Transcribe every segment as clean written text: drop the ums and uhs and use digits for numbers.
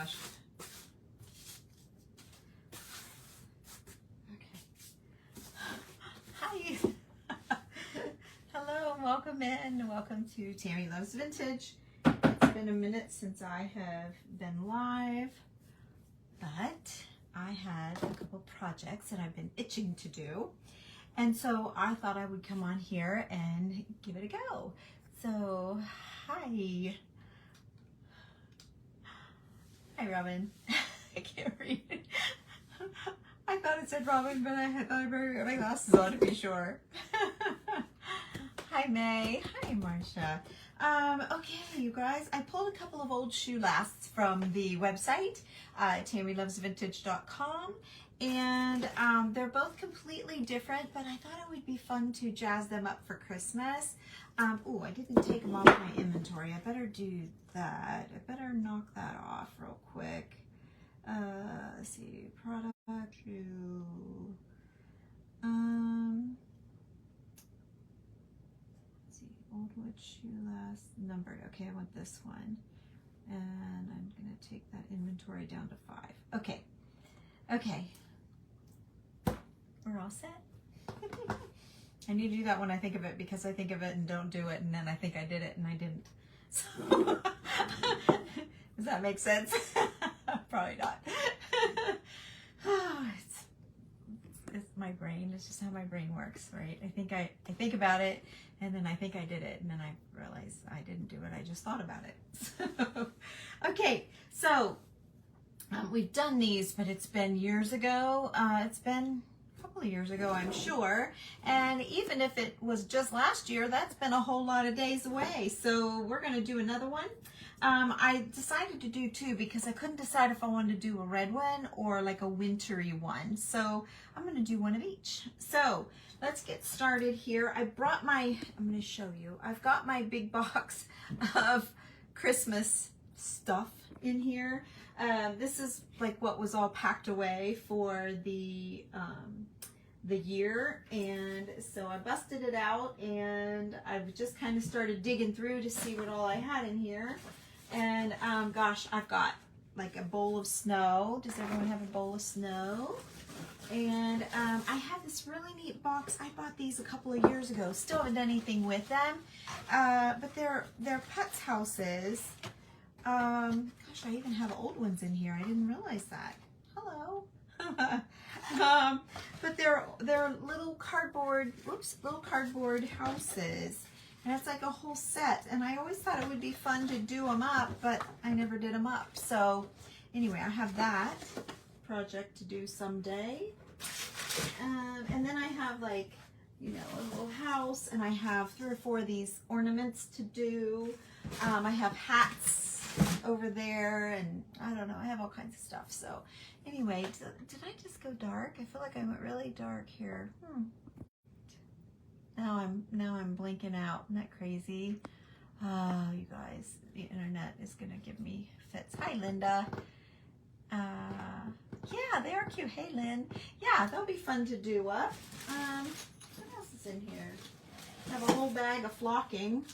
gosh. Hi. Hello, and welcome in. Welcome to Tammy Loves Vintage. It's been a minute since I have been live, but I had a couple projects that I've been itching to do. And so I thought I would come on here and give it a go. So, hi. Hi, Robin. I can't read it. I thought it said Robin, but I thought I better get my glasses on to be sure. Hi, May. Hi, Marcia. Okay, you guys, I pulled a couple of old shoe lasts from the website, TammyLovesVintage.com, and they're both completely different, but I thought it would be fun to jazz them up for Christmas. Oh, I didn't take them off my inventory. I better do that. I better knock that off real quick. Let's see, product shoe. Let's see, old wood shoe last numbered. Okay, I want this one, and I'm gonna take that inventory down to 5. Okay, okay, we're all set. I need to do that when I think of it, because I think of it and don't do it, and then I think I did it and I didn't. So, does that make sense? Probably not. It's my brain. It's just how my brain works, right? I think about it, and then I think I did it, and then I realize I didn't do it. I just thought about it. Okay, so we've done these, but it's been years ago. It's been a couple of years ago, I'm sure. And even if it was just last year, that's been a whole lot of days away. So we're going to do another one. I decided to do 2 because I couldn't decide if I wanted to do a red one or like a wintry one. So I'm going to do one of each. So let's get started here. I'm going to show you. I've got my big box of Christmas stuff in here. This is like what was all packed away for the year, and so I busted it out, and I've just kind of started digging through to see what all I had in here. And gosh, I've got like a bowl of snow. Does everyone have a bowl of snow? And I have this really neat box. I bought these a couple of years ago. Still haven't done anything with them, but they're putz houses. Gosh, I even have old ones in here. I didn't realize that. Hello. But they're little cardboard houses, and it's like a whole set. And I always thought it would be fun to do them up, but I never did them up. So anyway, I have that project to do someday. And then I have, like, you know, a little house, and I have 3 or 4 of these ornaments to do. I have hats over there, and I don't know, I have all kinds of stuff. So anyway, did I just go dark? I feel like I went really dark here. Now I'm blinking out. Isn't that crazy? Oh, you guys, the internet is gonna give me fits. Hi, Linda. Yeah, they are cute. Hey, Lynn. Yeah, that'll be fun to do up. What else is in here? I have a whole bag of flocking.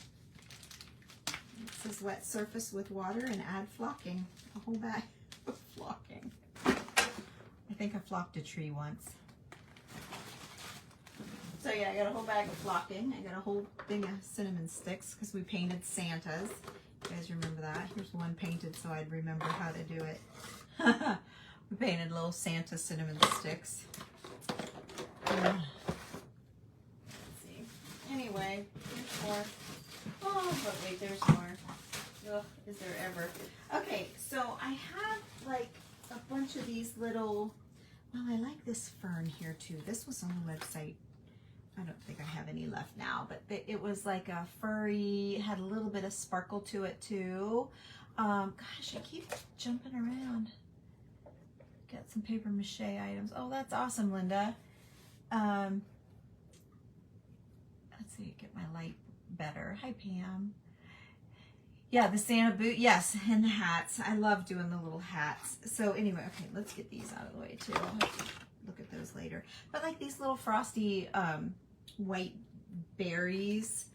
It says wet surface with water and add flocking. A whole bag of flocking. I think I flocked a tree once. So yeah, I got a whole bag of flocking. I got a whole thing of cinnamon sticks because we painted Santas. You guys remember that? Here's one painted so I'd remember how to do it. We painted little Santa cinnamon sticks. Let's see. Anyway, there's more. Oh, but wait, there's more. Ugh, is there ever? Okay, so I have like a bunch of these little, well, I like this fern here too. This was on the website. I don't think I have any left now, but it was like a furry, had a little bit of sparkle to it too. Gosh, I keep jumping around. Got some paper mache items. Oh, that's awesome, Linda. Let's see, get my light better. Hi, Pam. Yeah, the Santa boot, yes, and the hats. I love doing the little hats. So anyway, okay, let's get these out of the way too. I'll have to look at those later. But like these little frosty white berries,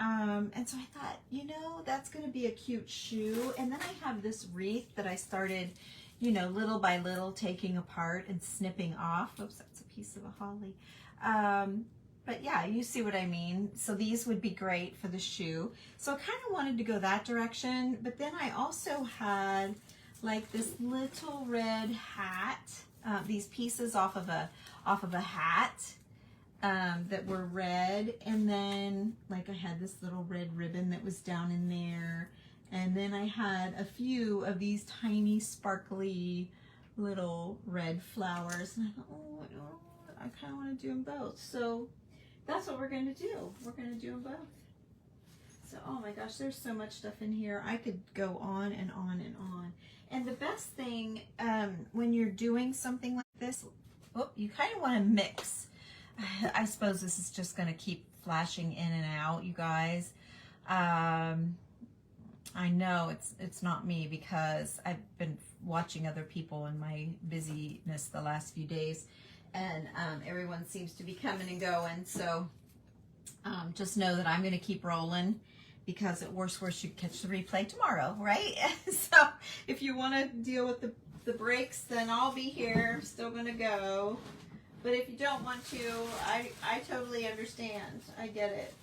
And so I thought, you know, that's going to be a cute shoe. And then I have this wreath that I started, you know, little by little taking apart and snipping off. Oops, that's a piece of a holly. But yeah, you see what I mean. So these would be great for the shoe. So I kind of wanted to go that direction. But then I also had like this little red hat, these pieces off of a hat. That were red, and then like I had this little red ribbon that was down in there, and then I had a few of these tiny sparkly little red flowers, and I thought, oh, I kind of want to do them both. So that's what we're going to do. We're going to do them both. So, oh my gosh, there's so much stuff in here. I could go on and on and on. And the best thing when you're doing something like this, you kind of want to mix. I suppose this is just going to keep flashing in and out, you guys. I know it's not me because I've been watching other people in my busyness the last few days, and everyone seems to be coming and going. So just know that I'm going to keep rolling, because at worst you catch the replay tomorrow, right? So if you want to deal with the breaks, then I'll be here, still going to go. But if you don't want to, I totally understand. I get it.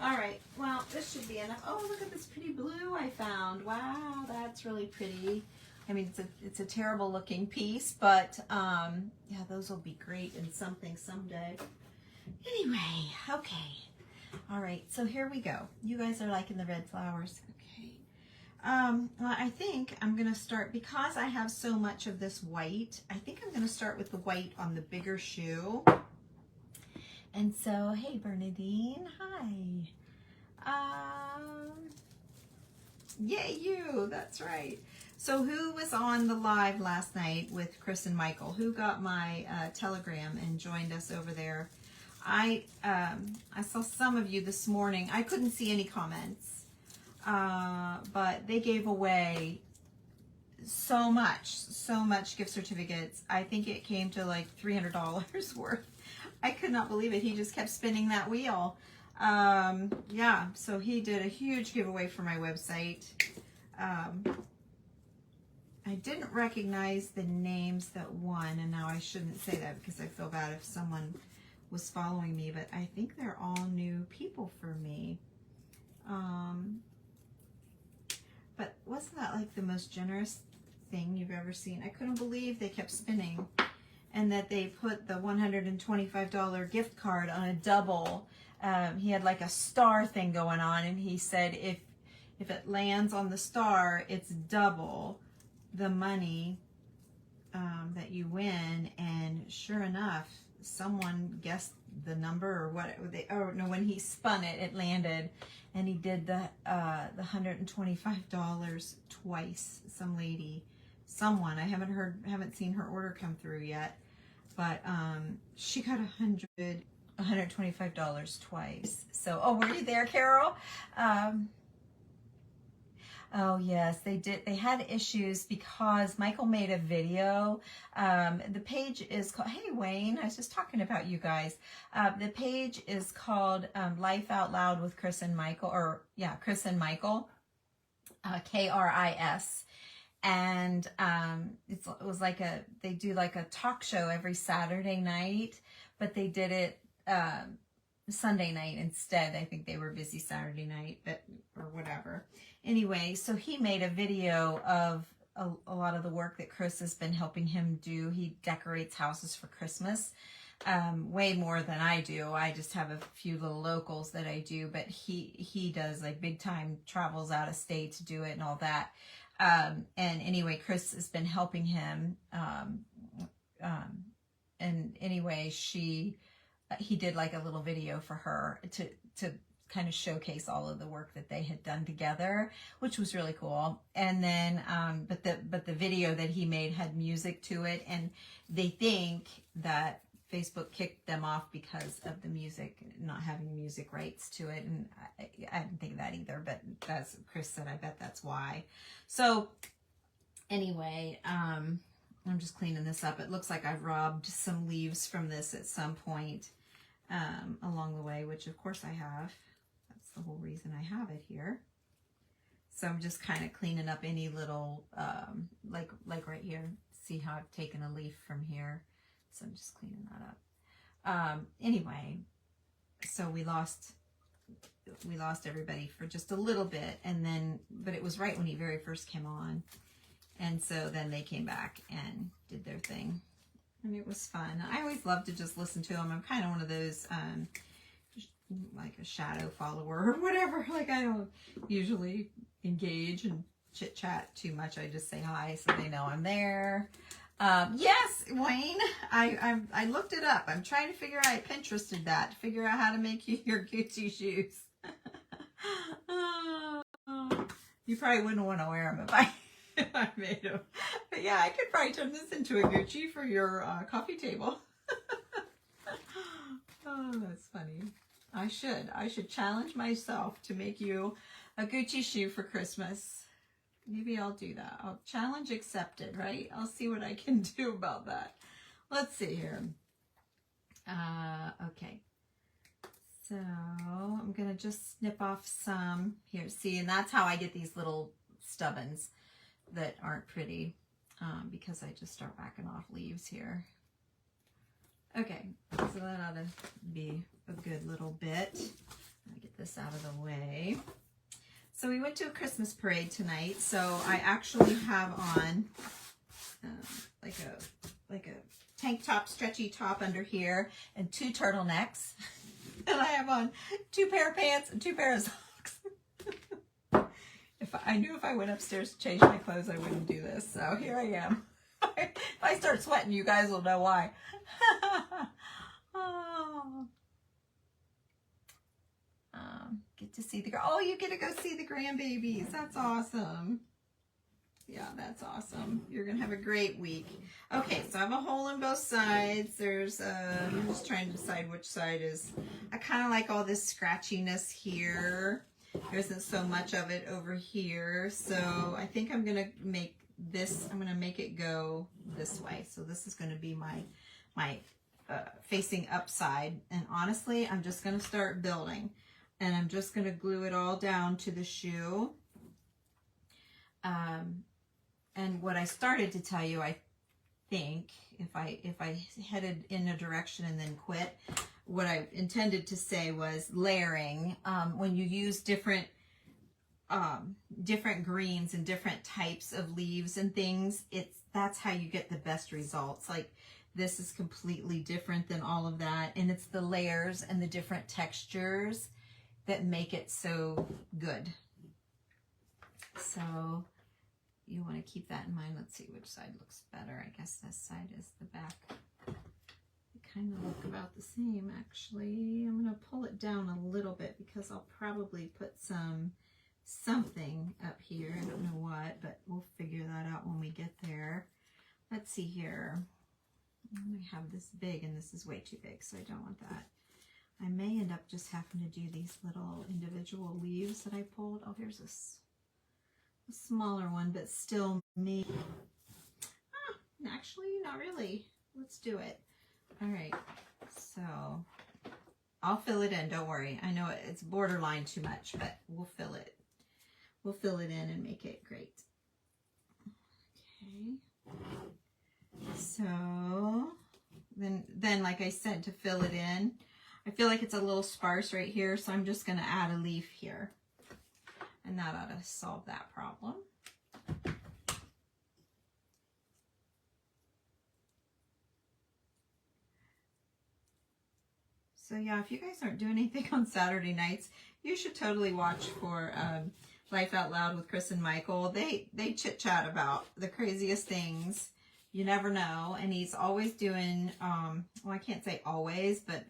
All right. Well, this should be enough. Oh, look at this pretty blue I found. Wow, that's really pretty. I mean, it's a terrible looking piece, but yeah, those will be great in something someday. Anyway, okay. All right. So here we go. You guys are liking the red flowers. Okay. Well, I think I'm going to start, because I have so much of this white, I think I'm going to start with the white on the bigger shoe. And so, hey, Bernadine, hi. Yay, you, that's right. So who was on the live last night with Chris and Michael? Who got my telegram and joined us over there? I saw some of you this morning. I couldn't see any comments. But they gave away so much gift certificates. I think it came to like $300 worth. I could not believe it. He just kept spinning that wheel. Yeah, so he did a huge giveaway for my website. I didn't recognize the names that won, and now I shouldn't say that because I feel bad if someone was following me, but I think they're all new people for me. But wasn't that like the most generous thing you've ever seen? I couldn't believe they kept spinning, and that they put the $125 gift card on a double. He had like a star thing going on, and he said if it lands on the star, it's double the money that you win. And sure enough, someone guessed the number or what when he spun it, it landed. And he did the $125 twice. Some lady, someone, I haven't seen her order come through yet, but she got $125 twice. So, oh, were you there, Carol? Oh yes, they did. They had issues because Michael made a video. The page is called, hey Wayne, I was just talking about you guys. The page is called Life Out Loud with Chris and Michael, or yeah, Chris and Michael, KRIS. And it was like they do like a talk show every Saturday night, but they did it Sunday night instead. I think they were busy Saturday night, but or whatever. Anyway, so he made a video of a lot of the work that Chris has been helping him do. He decorates houses for Christmas, way more than I do. I just have a few little locals that I do, but he does like big time travels out of state to do it and all that. And anyway, Chris has been helping him. And anyway, he did like a little video for her to kind of showcase all of the work that they had done together, which was really cool. And then, but the video that he made had music to it, and they think that Facebook kicked them off because of the music, not having music rights to it. And I didn't think that either, but as Chris said, I bet that's why. So anyway, I'm just cleaning this up. It looks like I've robbed some leaves from this at some point along the way, which of course I have. That's the whole reason I have it here. So I'm just kind of cleaning up any little, like right here. See how I've taken a leaf from here. So I'm just cleaning that up. Anyway, so we lost everybody for just a little bit, and then, but it was right when he very first came on. And so then they came back and did their thing. And it was fun. I always love to just listen to them. I'm kind of one of those, like a shadow follower or whatever. Like I don't usually engage and chit chat too much. I just say hi so they know I'm there. Yes, Wayne, I looked it up. I'm trying to figure out, I Pinterested that to figure out how to make you your Gucci shoes. You probably wouldn't want to wear them if I made them. But yeah, I could probably turn this into a Gucci for your coffee table. Oh, that's funny. I should challenge myself to make you a Gucci shoe for Christmas. Maybe I'll do that. I'll challenge accepted, right? I'll see what I can do about that. Let's see here. Okay. So I'm going to just snip off some here. See, and that's how I get these little stubbins that aren't pretty, because I just start backing off leaves here. Okay, so that ought to be a good little bit. I'll get this out of the way. So we went to a Christmas parade tonight. So I actually have on like a tank top, stretchy top under here, and 2 turtlenecks. And I have on 2 pair of pants and 2 pair of socks. I knew if I went upstairs to change my clothes, I wouldn't do this. So here I am. If I start sweating, you guys will know why. Oh. Get to see the, oh, you get to go see the grandbabies. That's awesome. Yeah, that's awesome. You're going to have a great week. Okay, so I have a hole in both sides. There's, I'm just trying to decide which side is, I kind of like all this scratchiness here. There isn't so much of it over here. So I think I'm going to make this, I'm going to make it go this way. So this is going to be my facing upside. And honestly, I'm just going to start building. And I'm just going to glue it all down to the shoe. And what I started to tell you, I think, if I headed in a direction and then quit, what I intended to say was layering. When you use different greens and different types of leaves and things, that's how you get the best results. Like this is completely different than all of that, and it's the layers and the different textures that make it so good. So you want to keep that in mind. Let's see which side looks better. I guess this side is the back. They kind of look about the same, actually. I'm going to pull it down a little bit because I'll probably put something up here. I don't know what, but we'll figure that out when we get there. Let's see here. I have this big, and this is way too big, so I don't want that. I may end up just having to do these little individual leaves that I pulled. Oh, here's this smaller one, but still me. Actually, not really. Let's do it. All right, so I'll fill it in. Don't worry. I know it's borderline too much, but we'll fill it. We'll fill it in and make it great. Okay. So then, like I said, to fill it in, I feel like it's a little sparse right here, so I'm just going to add a leaf here. And that ought to solve that problem. So yeah, if you guys aren't doing anything on Saturday nights, you should totally watch for Life Out Loud with Chris and Michael. They chit-chat about the craziest things. You never know. And he's always doing, well, I can't say always, but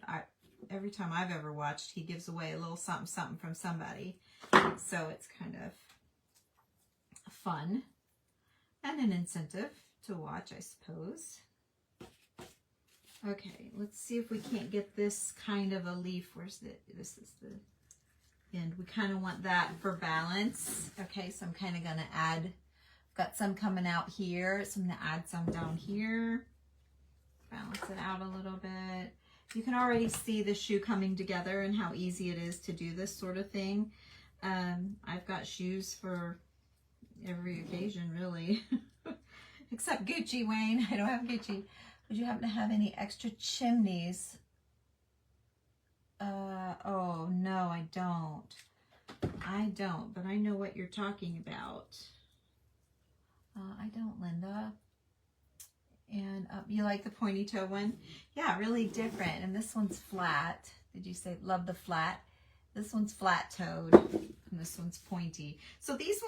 every time I've ever watched, he gives away a little something, something from somebody. So it's kind of fun and an incentive to watch, I suppose. Okay, let's see if we can't get this kind of a leaf. This is the end. We kind of want that for balance. Okay, so I'm kind of going to add, got some coming out here, so I'm going to add some down here. Balance it out a little bit. You can already see the shoe coming together and how easy it is to do this sort of thing. I've got shoes for every occasion, really. Except Gucci, Wayne. I don't have Gucci. Would you happen to have any extra chimneys? Oh, no, I don't. I don't, but I know what you're talking about. I don't, Linda. And you like the pointy toe one? Yeah, really different. And this one's flat. Did you say love the flat? This one's flat-toed, and this one's pointy. So these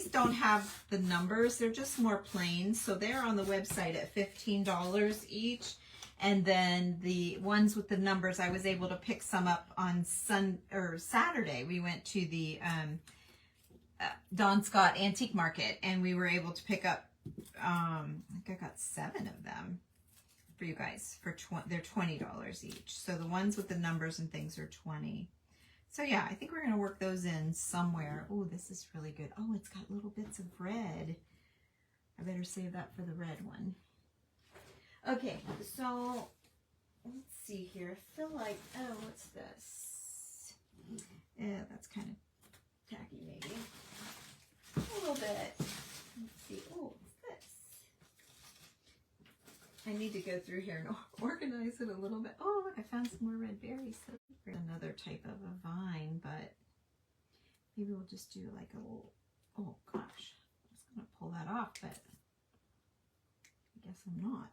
don't have the numbers. They're just more plain. So they're on the website at $15 each. And then the ones with the numbers, I was able to pick some up on Saturday. We went to the Don Scott Antique Market, and we were able to pick up, I think I got 7 of them for you guys. They're $20 each. So the ones with the numbers and things are $20. So yeah, I think we're going to work those in somewhere. Oh, this is really good. Oh, it's got little bits of red. I better save that for the red one. Okay, so let's see here. I feel like, oh, what's this? Yeah, that's kind of tacky maybe. A little bit. Let's see. Oh, what's this? I need to go through here and organize it a little bit. Oh, look, I found some more red berries. So another type of a vine, but maybe we'll just do like a little, oh gosh, I was going to pull that off, but I guess I'm not.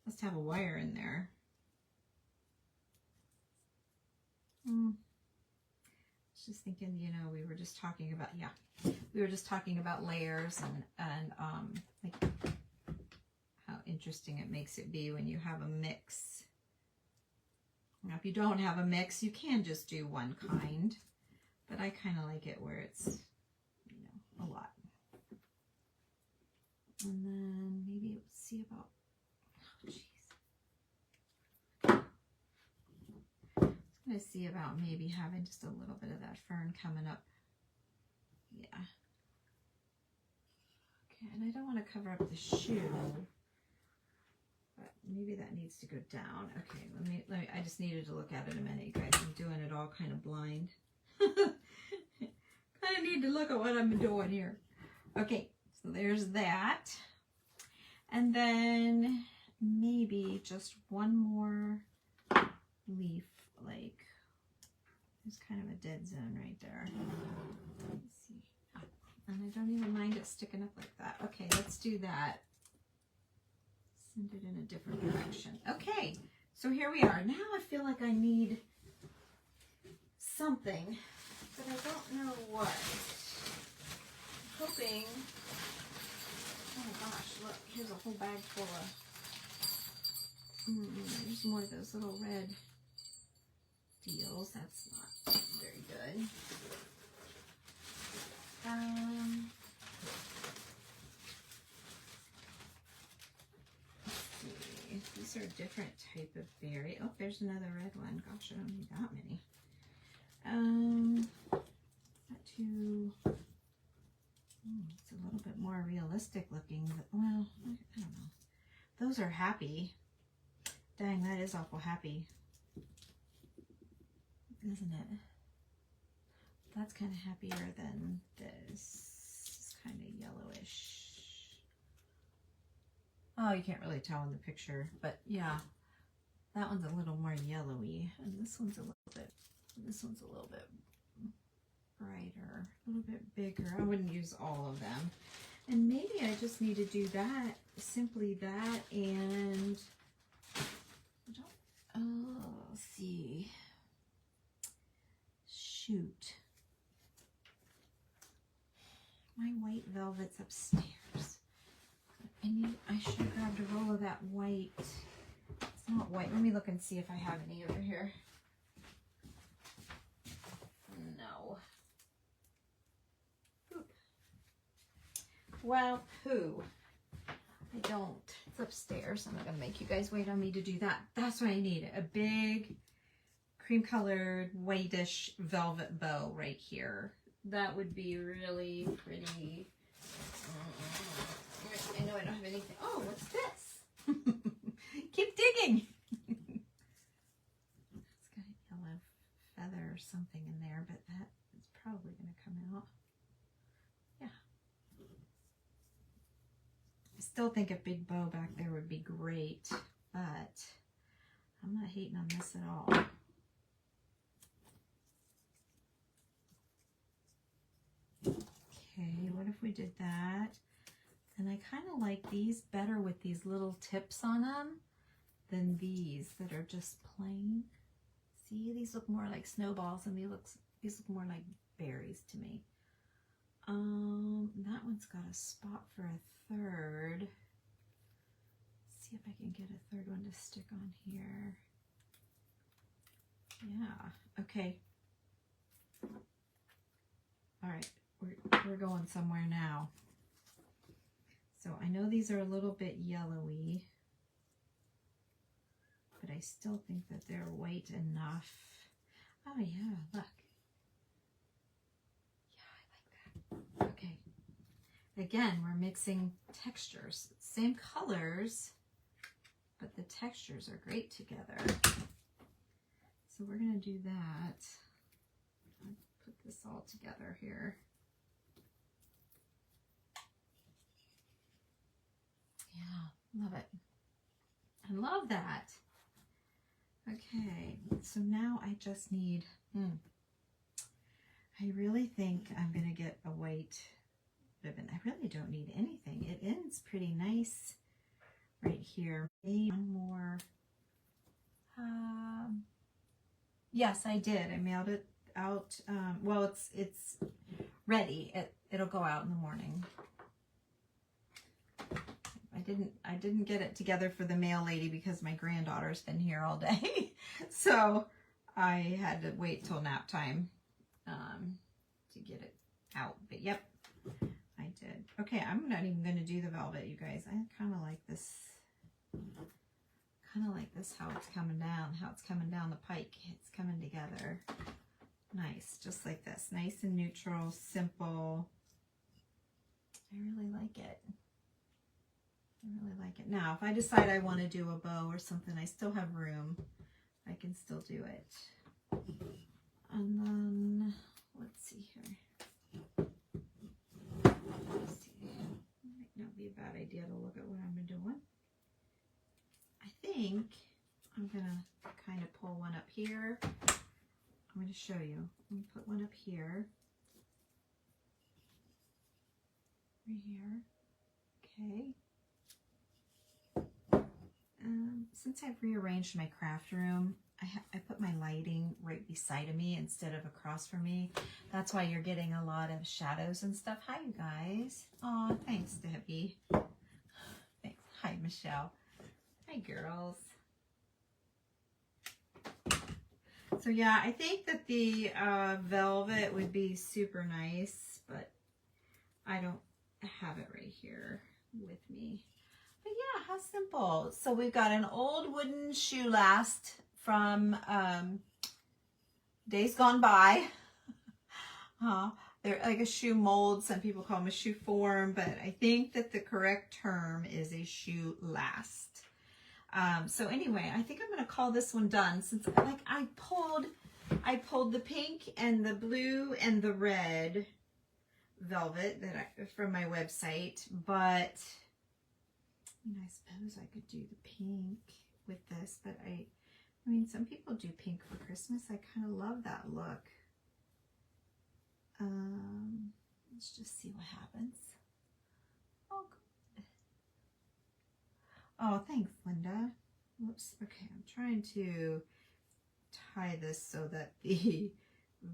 Must have a wire in there. I was just thinking, you know, we were just talking about, we were just talking about layers and like how interesting it makes it be when you have a mix. Now, if you don't have a mix, you can just do one kind, but I kind of like it where it's, you know, a lot. And then maybe let's see about, oh, jeez. I was going to see about maybe having just a little bit of that fern coming up. Yeah. Okay, and I don't want to cover up the shoe. But maybe that needs to go down. Okay, let me, I just needed to look at it a minute, you guys. I'm doing it all kind of blind. Kind of need to look at what I'm doing here. Okay, so there's that. And then maybe just one more leaf, like, there's kind of a dead zone right there. Let's see. And I don't even mind it sticking up like that. Okay, let's do that. Send it in a different direction. Okay, so here we are. Now I feel like I need something, but I don't know what. I'm hoping, oh gosh, look, here's a whole bag full of, there's more of those little red deals. That's not very good. These are a different type of berry. Oh, there's another red one. Gosh, I don't need that many. Not too, it's a little bit more realistic looking, but well, I don't know. Those are happy. Dang, that is awful happy. Isn't it? That's kind of happier than this. It's kind of yellowish. Oh, you can't really tell in the picture, but yeah, that one's a little more yellowy, and this one's a little bit brighter, a little bit bigger. I wouldn't use all of them, and maybe I just need to do that, simply that, and let's see, shoot, my white velvet's upstairs. I should have grabbed a roll of that white. It's not white. Let me look and see if I have any over here. No. Poop. Well, poo. I don't. It's upstairs. I'm not going to make you guys wait on me to do that. That's what I need. A big cream colored whitish velvet bow right here. That would be really pretty. I know I don't have anything. Oh, what's this? Keep digging. feather or something in there, but that is probably going to come out. Yeah. I still think a big bow back there would be great, but I'm not hating on this at all. Okay, what if we did that? And I kind of like these better with these little tips on them than these that are just plain. See, these look more like snowballs and these look more like berries to me. That one's got a spot for a third. Let's see if I can get a third one to stick on here. Yeah, okay. All right, we're going somewhere now. So I know these are a little bit yellowy, but I still think that they're white enough. Oh yeah, look. Yeah, I like that. Okay. Again, we're mixing textures. Same colors, but the textures are great together. So we're going to do that. I'll put this all together here. Yeah, love it. I love that. Okay, so now I just need, I really think I'm going to get a white ribbon. I really don't need anything. It ends pretty nice right here. Maybe one more. Yes, I did. I mailed it out. Well, it's ready. It'll go out in the morning. I didn't get it together for the mail lady because my granddaughter's been here all day. So I had to wait till nap time to get it out. But yep, I did. Okay, I'm not even going to do the velvet, you guys. I kind of like this. How it's coming down the pike. It's coming together. Nice, just like this. Nice and neutral, simple. I really like it. I really like it. Now, if I decide I want to do a bow or something, I still have room. I can still do it. And then, let's see here. Let's see. It might not be a bad idea to look at what I'm doing. I think I'm going to kind of pull one up here. I'm going to show you. I'm going to put one up here. Right here. Okay. Since I've rearranged my craft room, I put my lighting right beside of me instead of across from me. That's why you're getting a lot of shadows and stuff. Hi, you guys. Aw, thanks, Debbie. Thanks. Hi, Michelle. Hi, girls. So yeah, I think that the velvet would be super nice, but I don't have it right here with me. But yeah, how simple. So we've got an old wooden shoe last from days gone by. They're like a shoe mold. Some people call them a shoe form, but I think that the correct term is a shoe last. So anyway, I think I'm going to call this one done since like I pulled the pink and the blue and the red velvet from my website, but I suppose I could do the pink with this, but I mean, some people do pink for Christmas. I kind of love that look. Let's just see what happens. Oh, good. Oh, thanks, Linda. Whoops. Okay, I'm trying to tie this so that the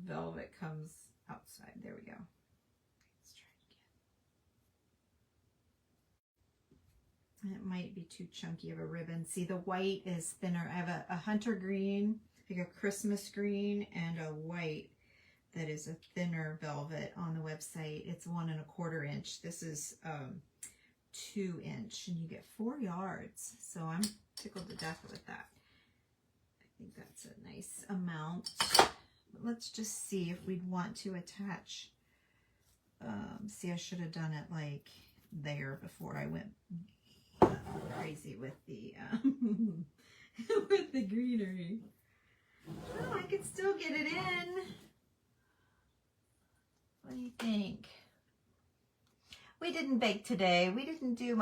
velvet comes outside. There we go. Let's try it again. It might be too chunky of a ribbon. See, the white is thinner. I have a hunter green, like a Christmas green, and a white that is a thinner velvet on the website. It's 1 1/4 inch. This is 2 inch, and you get 4 yards. So I'm tickled to death with that. I think that's a nice amount. But let's just see if we'd want to attach. See, I should have done it like there before I went crazy with the with the greenery. Oh, I could still get it in. What do you think? We didn't bake today. We didn't do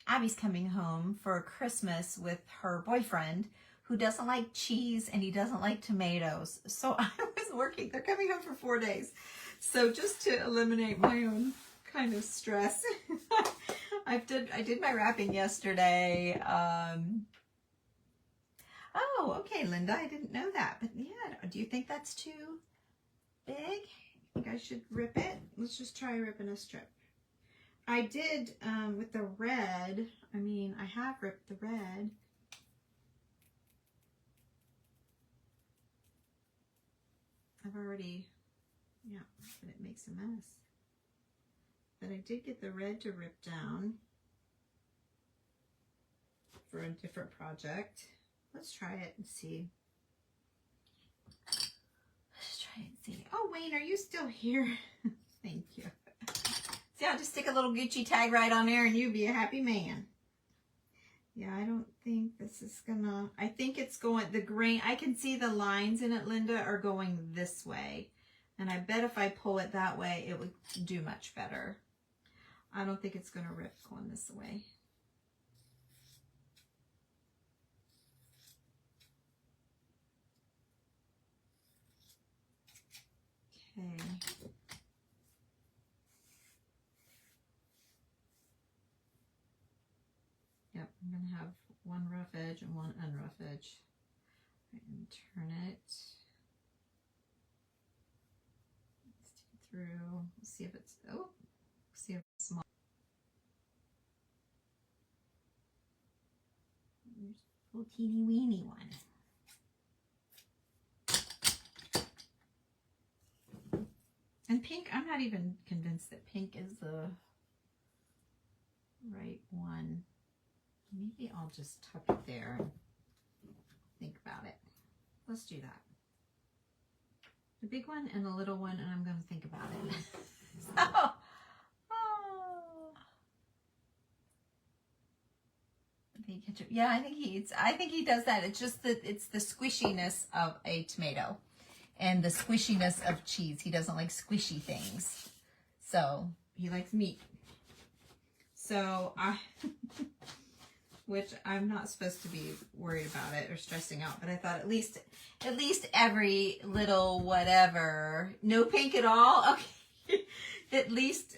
Abby's coming home for Christmas with her boyfriend who doesn't like cheese and he doesn't like tomatoes. So I was working. They're coming home for 4 days. So just to eliminate my own kind of stress, I did my wrapping yesterday. Oh, okay, Linda, I didn't know that. But yeah, do you think that's too big? I think I should rip it. Let's just try ripping a strip. I did with the red. I mean, I have ripped the red. I've already, yeah, but it makes a mess. But I did get the red to rip down for a different project. Let's try it and see. Let's try and see. Oh, Wayne, are you still here? Thank you. See, I'll just stick a little Gucci tag right on there and you'll be a happy man. Yeah, I don't think this is gonna, I think it's going, the grain, I can see the lines in it, Linda, are going this way. And I bet if I pull it that way, it would do much better. I don't think it's gonna rip going this way. Okay. Yep, I'm going to have one rough edge and one unrough edge. And turn it. Let's take it through. See if it's, oh, see if it's small. There's a little teeny weeny one. And pink, I'm not even convinced that pink is the right one. Maybe I'll just tuck it there and think about it. Let's do that. The big one and the little one, and I'm going to think about it. So, yeah, I think he does that. It's just that it's the squishiness of a tomato and the squishiness of cheese. He doesn't like squishy things. So he likes meat. So which I'm not supposed to be worried about it or stressing out, but I thought at least every little whatever, no pink at all. Okay. At least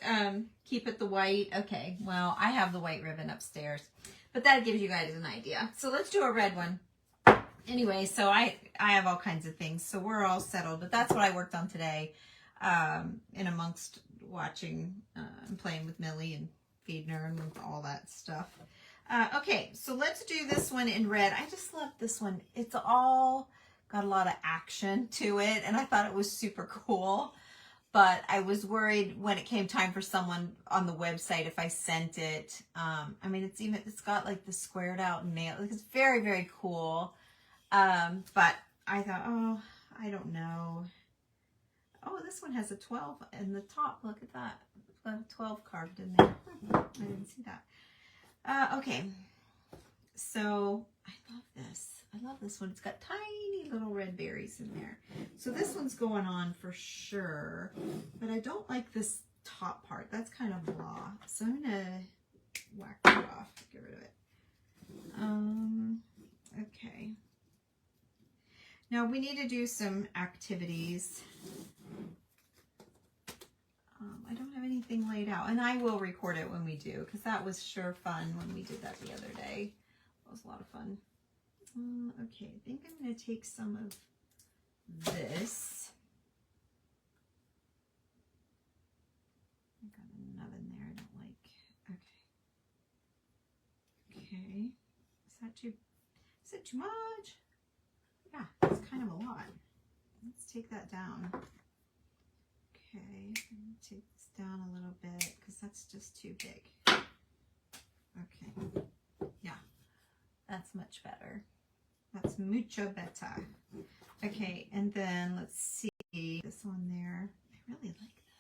keep it the white. Okay. Well, I have the white ribbon upstairs, but that gives you guys an idea. So let's do a red one. Anyway, so I have all kinds of things, so we're all settled, but that's what I worked on today, in amongst watching and playing with Millie and feeding her and all that stuff. Okay, so let's do this one in red. I just love this one. It's all got a lot of action to it, and I thought it was super cool. But I was worried when it came time for someone on the website if I sent it. I mean, it's got like the squared out nail. It's very, very cool. But I thought, oh, I don't know. Oh, this one has a 12 in the top. Look at that. It's got a 12 carved in there. I didn't see that. Okay. So I love this. I love this one. It's got tiny little red berries in there. So this one's going on for sure. But I don't like this top part. That's kind of blah. So I'm going to whack it off. Get rid of it. Okay. Now we need to do some activities. I don't have anything laid out, and I will record it when we do, because that was sure fun when we did that the other day. That was a lot of fun. Okay, I think I'm going to take some of this. I got an oven there I don't like. Okay. Okay. Is it too much? Yeah, it's kind of a lot. Let's take that down. Okay, I'm going to take this down a little bit because that's just too big. Okay, yeah, that's much better. That's mucho better. Okay, and then let's see this one there. I really like that,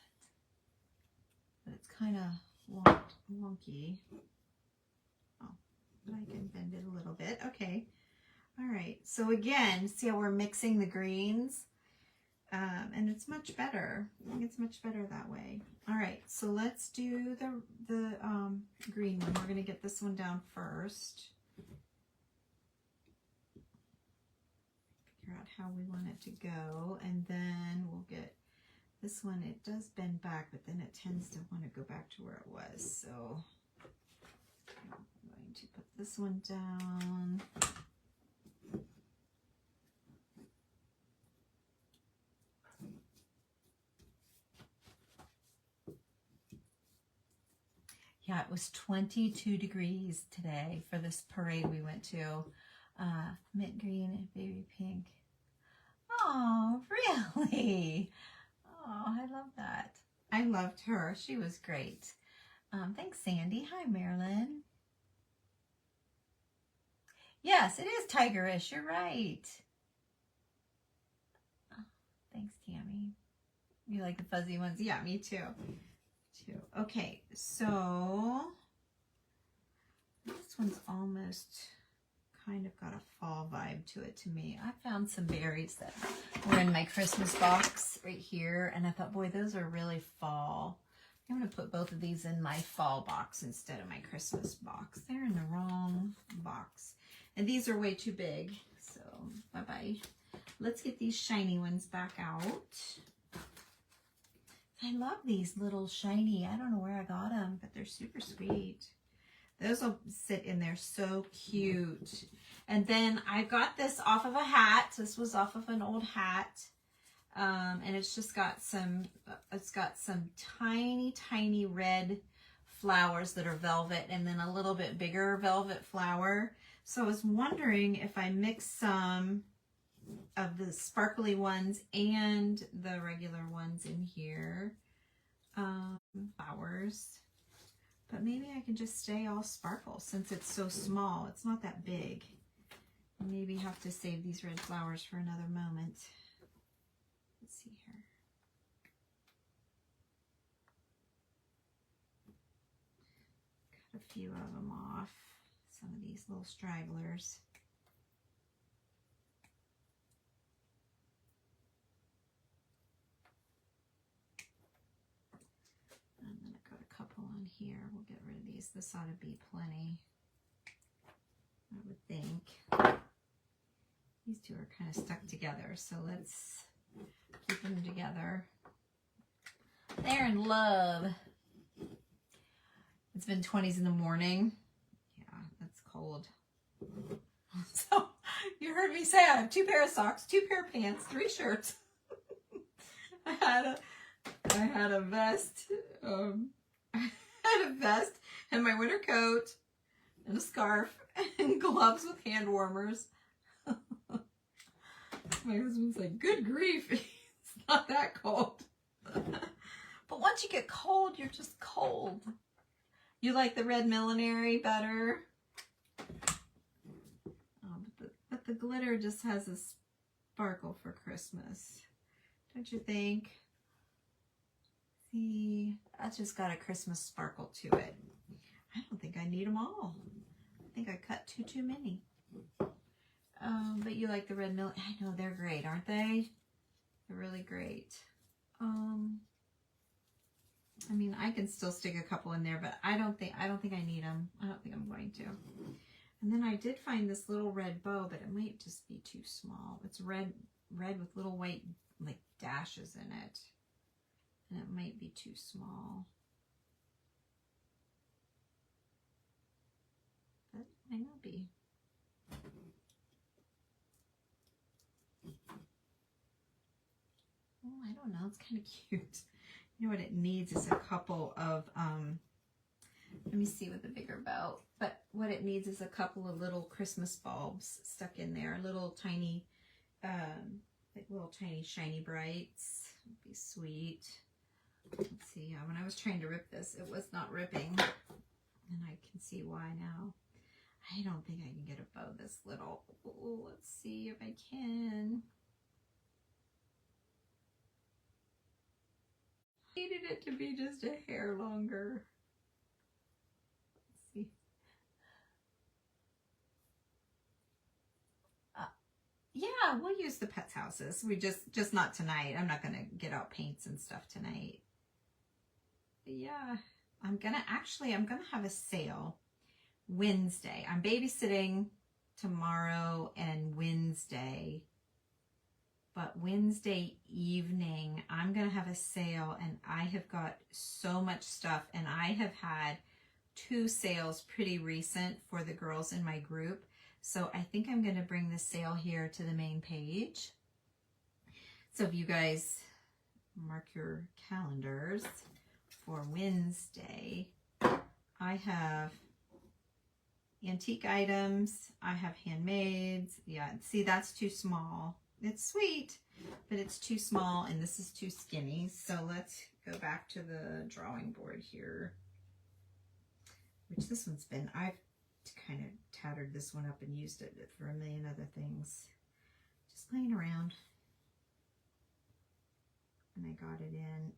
but it's kind of wonky. Oh, but I can bend it a little bit. Okay. All right, so again, see how we're mixing the greens? And it's much better. I think it's much better that way. All right, so let's do the green one. We're gonna get this one down first. Figure out how we want it to go, and then we'll get this one. It does bend back, but then it tends to want to go back to where it was. So I'm going to put this one down. Yeah, it was 22 degrees today for this parade we went to. Mint green and baby pink. Oh, really? Oh, I love that. I loved her. She was great. Thanks, Sandy. Hi, Marilyn. Yes, it is tigerish. You're right. Oh, thanks, Tammy. You like the fuzzy ones? Yeah, me too. Okay, so this one's almost kind of got a fall vibe to it to me. I found some berries that were in my Christmas box right here, and I thought, boy, those are really fall. I'm going to put both of these in my fall box instead of my Christmas box. They're in the wrong box. And these are way too big, so bye-bye. Let's get these shiny ones back out. I love these little shiny, I don't know where I got them, but they're super sweet. Those will sit in there, so cute. And then I got this off of a hat. This was off of an old hat. And it's just got some, tiny, tiny red flowers that are velvet, and then a little bit bigger velvet flower. So I was wondering if I mix some of the sparkly ones and the regular ones in here, flowers, but maybe I can just stay all sparkle since it's so small. It's not that big. Maybe have to save these red flowers for another moment. Let's see here. Cut a few of them off, some of these little stragglers. On here, we'll get rid of these. This ought to be plenty, I would think. These two are kind of stuck together, so let's keep them together. They're in love. It's been 20s in the morning. Yeah, that's cold. So you heard me say I have 2 pair of socks, 2 pair of pants, 3 shirts. I had a vest. I had a vest and my winter coat and a scarf and gloves with hand warmers. My husband's like, good grief, it's not that cold. But once you get cold, you're just cold. You like the red millinery better? Oh, but the glitter just has a sparkle for Christmas. Don't you think? See, that's just got a Christmas sparkle to it. I don't think I need them all. I think I cut too many. But you like the red milk. I know, they're great, aren't they? They're really great. I mean, I can still stick a couple in there, but I don't think I need them. I don't think I'm going to. And then I did find this little red bow, but it might just be too small. It's red with little white like dashes in it. And it might be too small. But it might not be. Oh, I don't know. It's kind of cute. You know what it needs is a couple of, let me see with the bigger bow. But what it needs is a couple of little Christmas bulbs stuck in there. Little tiny, like little tiny shiny brights. Would be sweet. Let's see, when I was trying to rip this, it was not ripping, and I can see why now. I don't think I can get a bow this little. Ooh, let's see if I can. I needed it to be just a hair longer. Let's see. Yeah, we'll use the pets' houses. We just not tonight. I'm not going to get out paints and stuff tonight. Yeah, I'm going to have a sale Wednesday. I'm babysitting tomorrow and Wednesday. But Wednesday evening, I'm going to have a sale, and I have got so much stuff, and I have had 2 sales pretty recent for the girls in my group. So I think I'm going to bring the sale here to the main page. So if you guys mark your calendars for Wednesday, I have antique items, I have handmaids. Yeah, see, that's too small. It's sweet, but it's too small, and this is too skinny. So let's go back to the drawing board here, which this one's been, I've kind of tattered this one up and used it for a million other things. Just laying around. And I got it in.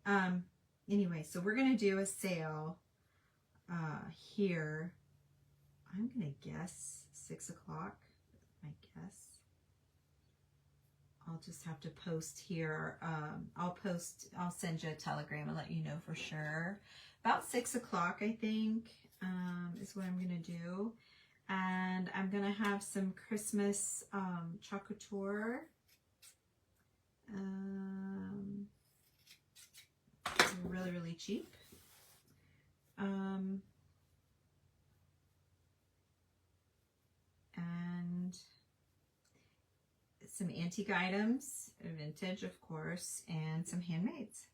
Anyway, so we're going to do a sale here. I'm going to guess 6 o'clock, I guess. I'll just have to post here. I'll send you a telegram and let you know for sure. About 6 o'clock, I think, is what I'm going to do. And I'm going to have some Christmas chocolate tour. Really, really cheap. And some antique items, vintage, of course, and some handmaids.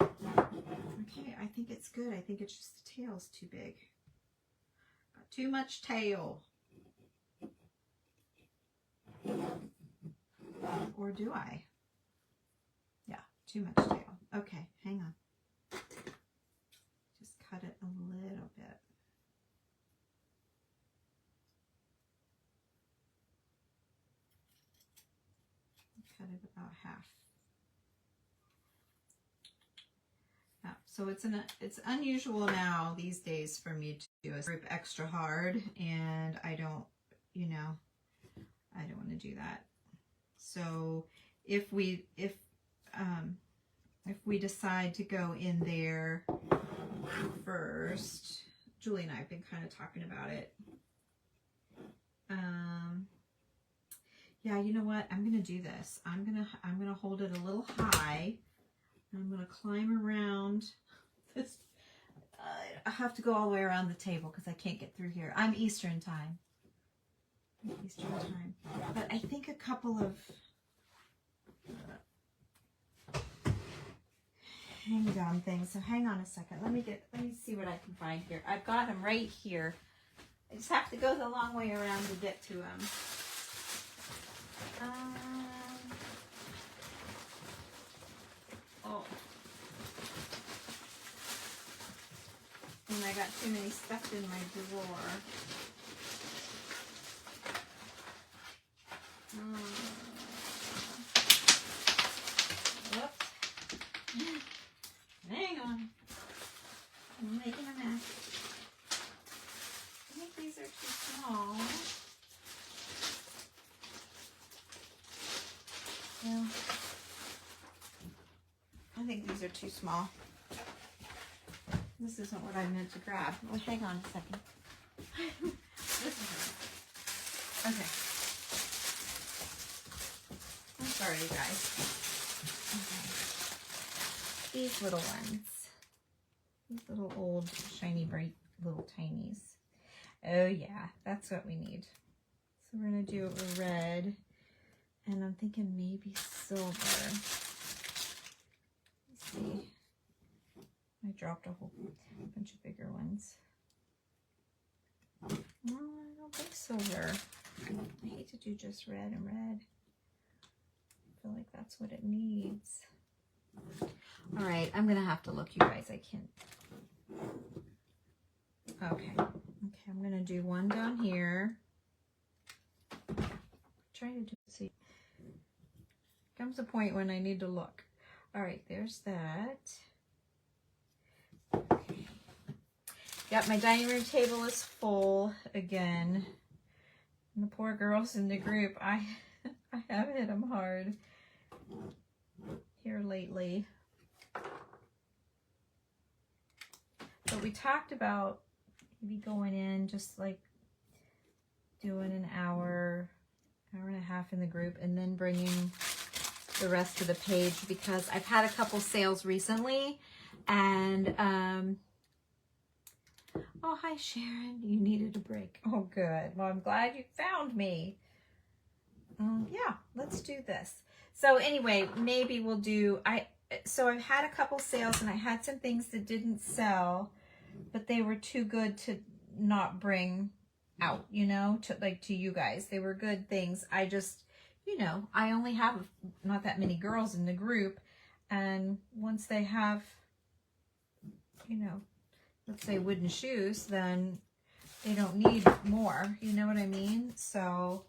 Okay, I think it's good. I think it's just the tail's too big. Got too much tail. Or do I? Yeah, too much tail. Okay, hang on. Just cut it a little bit. Cut it about half. Yeah, so it's unusual now these days for me to do a rip extra hard, and I don't want to do that. So if we decide to go in there first, Julie and I have been kind of talking about it. Yeah, you know what? I'm gonna do this. I'm gonna hold it a little high. And I'm gonna climb around this. I have to go all the way around the table because I can't get through here. I'm Eastern time. But I think a couple of hang down things. So hang on a second. Let me see what I can find here. I've got them right here. I just have to go the long way around to get to them. Oh. And I got too many stuff in my drawer. Whoops. Hang on. I'm making a mess. I think these are too small. Yeah. I think these are too small. This isn't what I meant to grab. Well, hang on a second. This is okay. I'm sorry, you guys. Okay. These little ones. These little old, shiny, bright little tinies. Oh yeah, that's what we need. So we're going to do a red. And I'm thinking maybe silver. Let's see. I dropped a whole bunch of bigger ones. No, I don't think silver. I hate to do just red and red. I feel like that's what it needs. All right, I'm going to have to look, you guys. I can't. Okay, I'm going to do one down here. Try to do, see. Comes a point when I need to look. All right, there's that. Okay. Yep, my dining room table is full again. And the poor girls in the group, I have hit them hard here lately. But we talked about maybe going in just like doing an hour and a half in the group and then bringing the rest of the page, because I've had a couple sales recently and oh, hi Sharon, you needed a break. Oh good, well I'm glad you found me. Yeah, let's do this. So anyway, maybe we'll do, so I've had a couple sales and I had some things that didn't sell, but they were too good to not bring out, you know, to you guys. They were good things. I just, you know, I only have not that many girls in the group, and once they have, you know, let's say wooden shoes, then they don't need more, you know what I mean? So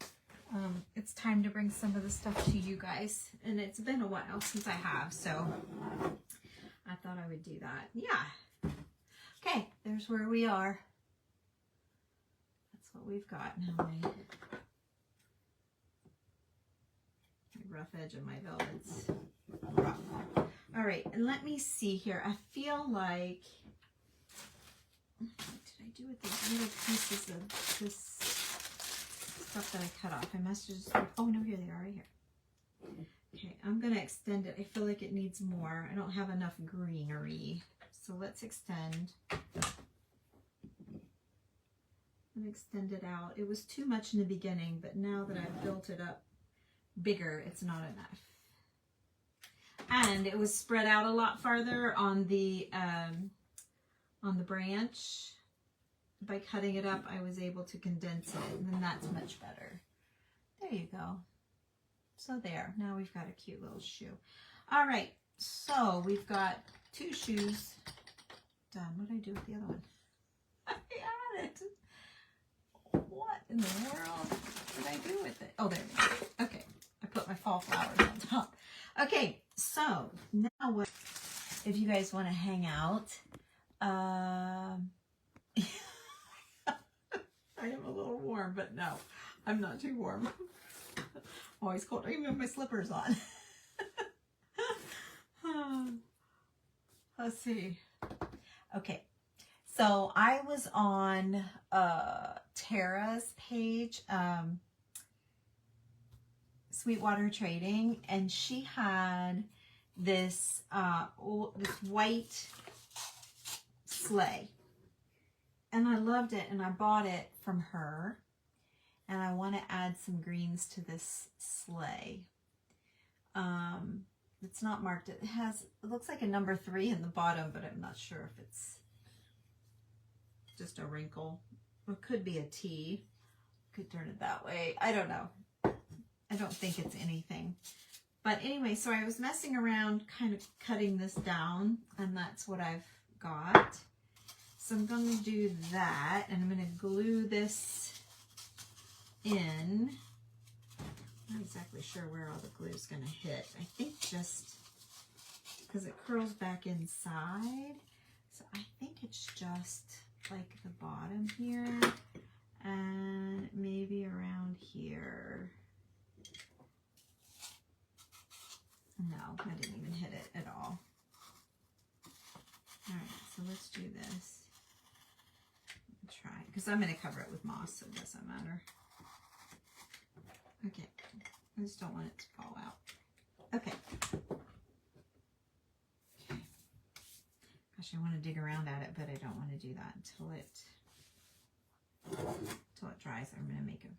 it's time to bring some of the stuff to you guys, and it's been a while since I have, so I thought I would do that. Yeah. Okay, there's where we are. That's what we've got now. My rough edge of my velvet's rough. All right, and let me see here. I feel like, what did I do with these little pieces of this stuff that I cut off? I must have just, oh no, here they are right here. Okay, I'm gonna extend it. I feel like it needs more. I don't have enough greenery. So let's extend. And extend it out. It was too much in the beginning, but now that I've built it up bigger, it's not enough. And it was spread out a lot farther on the branch. By cutting it up, I was able to condense it, and then that's much better. There you go. So there, now we've got a cute little shoe. All right, so we've got 2 shoes done. What did I do with the other one? I had it. What in the world did I do with it? Oh, there it is. Okay, I put my fall flowers on top. Okay, so now what? If you guys want to hang out, I am a little warm, but no, I'm not too warm. I'm always cold. I even have my slippers on. Let's see. Okay, so I was on Tara's page, Sweetwater Trading, and she had this this white sleigh, and I loved it, and I bought it from her, and I want to add some greens to this sleigh. It's not marked. It looks like a number 3 in the bottom, but I'm not sure if it's just a wrinkle. It could be a T. Could turn it that way. I don't know. I don't think it's anything. But anyway, so I was messing around kind of cutting this down, and that's what I've got. So I'm going to do that, and I'm going to glue this in. I'm not exactly sure where all the glue is going to hit. I think just because it curls back inside. So I think it's just like the bottom here and maybe around here. No, I didn't even hit it at all. All right, so let's do this. Try, because I'm going to cover it with moss, so it doesn't matter. Okay, I just don't want it to fall out. Okay. Gosh, I want to dig around at it, but I don't want to do that until it dries. I'm going to make a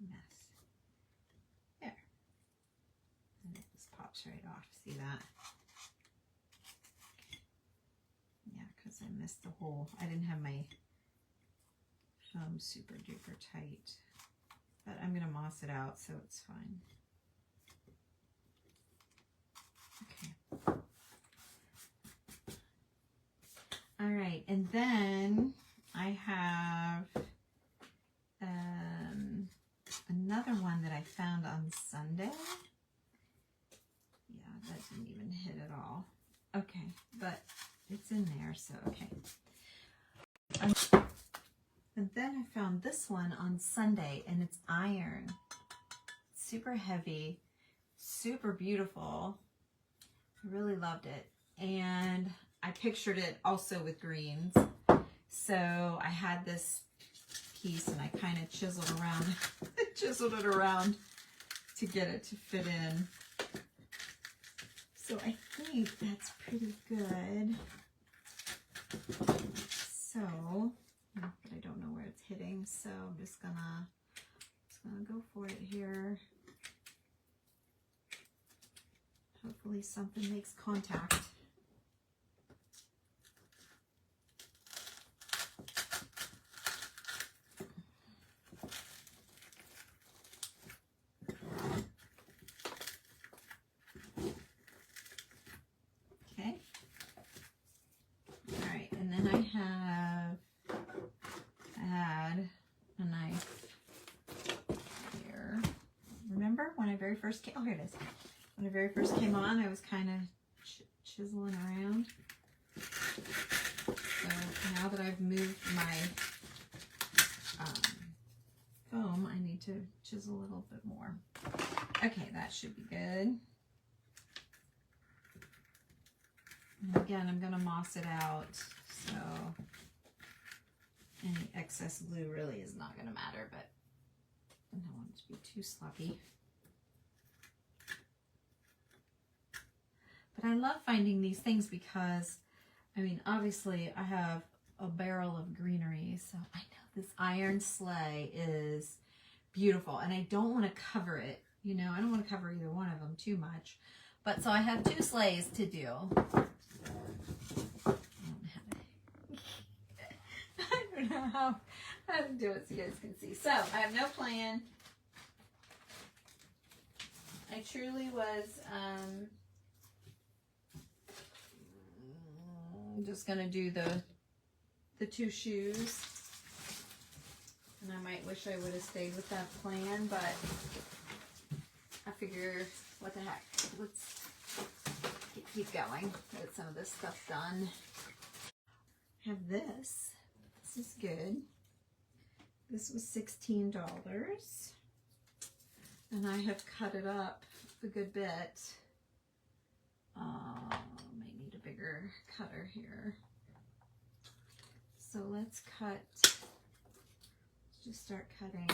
mess. There. And it just pops right off. See that? Yeah, because I missed the hole. I didn't have my thumb super duper tight. But I'm going to moss it out, so it's fine. Okay. All right, and then I have another one that I found on Sunday. Yeah, that didn't even hit at all. Okay, but it's in there, so okay. And then I found this one on Sunday, and it's iron. Super heavy, super beautiful. I really loved it. And I pictured it also with greens. So I had this piece and I kind of chiseled it around to get it to fit in. So I think that's pretty good. So, but I don't know where it's hitting, so I'm just gonna go for it here. Hopefully something makes contact. Okay. All right, and then I had a knife here. Remember when I very first came, oh here it is. When I very first came on, I was kind of chiseling around. So now that I've moved my foam, I need to chisel a little bit more. Okay, that should be good. And again, I'm going to moss it out, so any excess glue really is not going to matter, but I don't want it to be too sloppy. But I love finding these things because, I mean, obviously I have a barrel of greenery, so I know this iron sleigh is beautiful, and I don't want to cover it, you know, I don't want to cover either one of them too much. But so I have 2 sleighs to do. I don't know how to do it so you guys can see. So I have no plan. I truly was just gonna do the 2 shoes, and I might wish I would have stayed with that plan, but I figure what the heck, let's keep going, get some of this stuff done. I have this is good. This was $16, and I have cut it up a good bit. Might need a bigger cutter here. So let's just start cutting.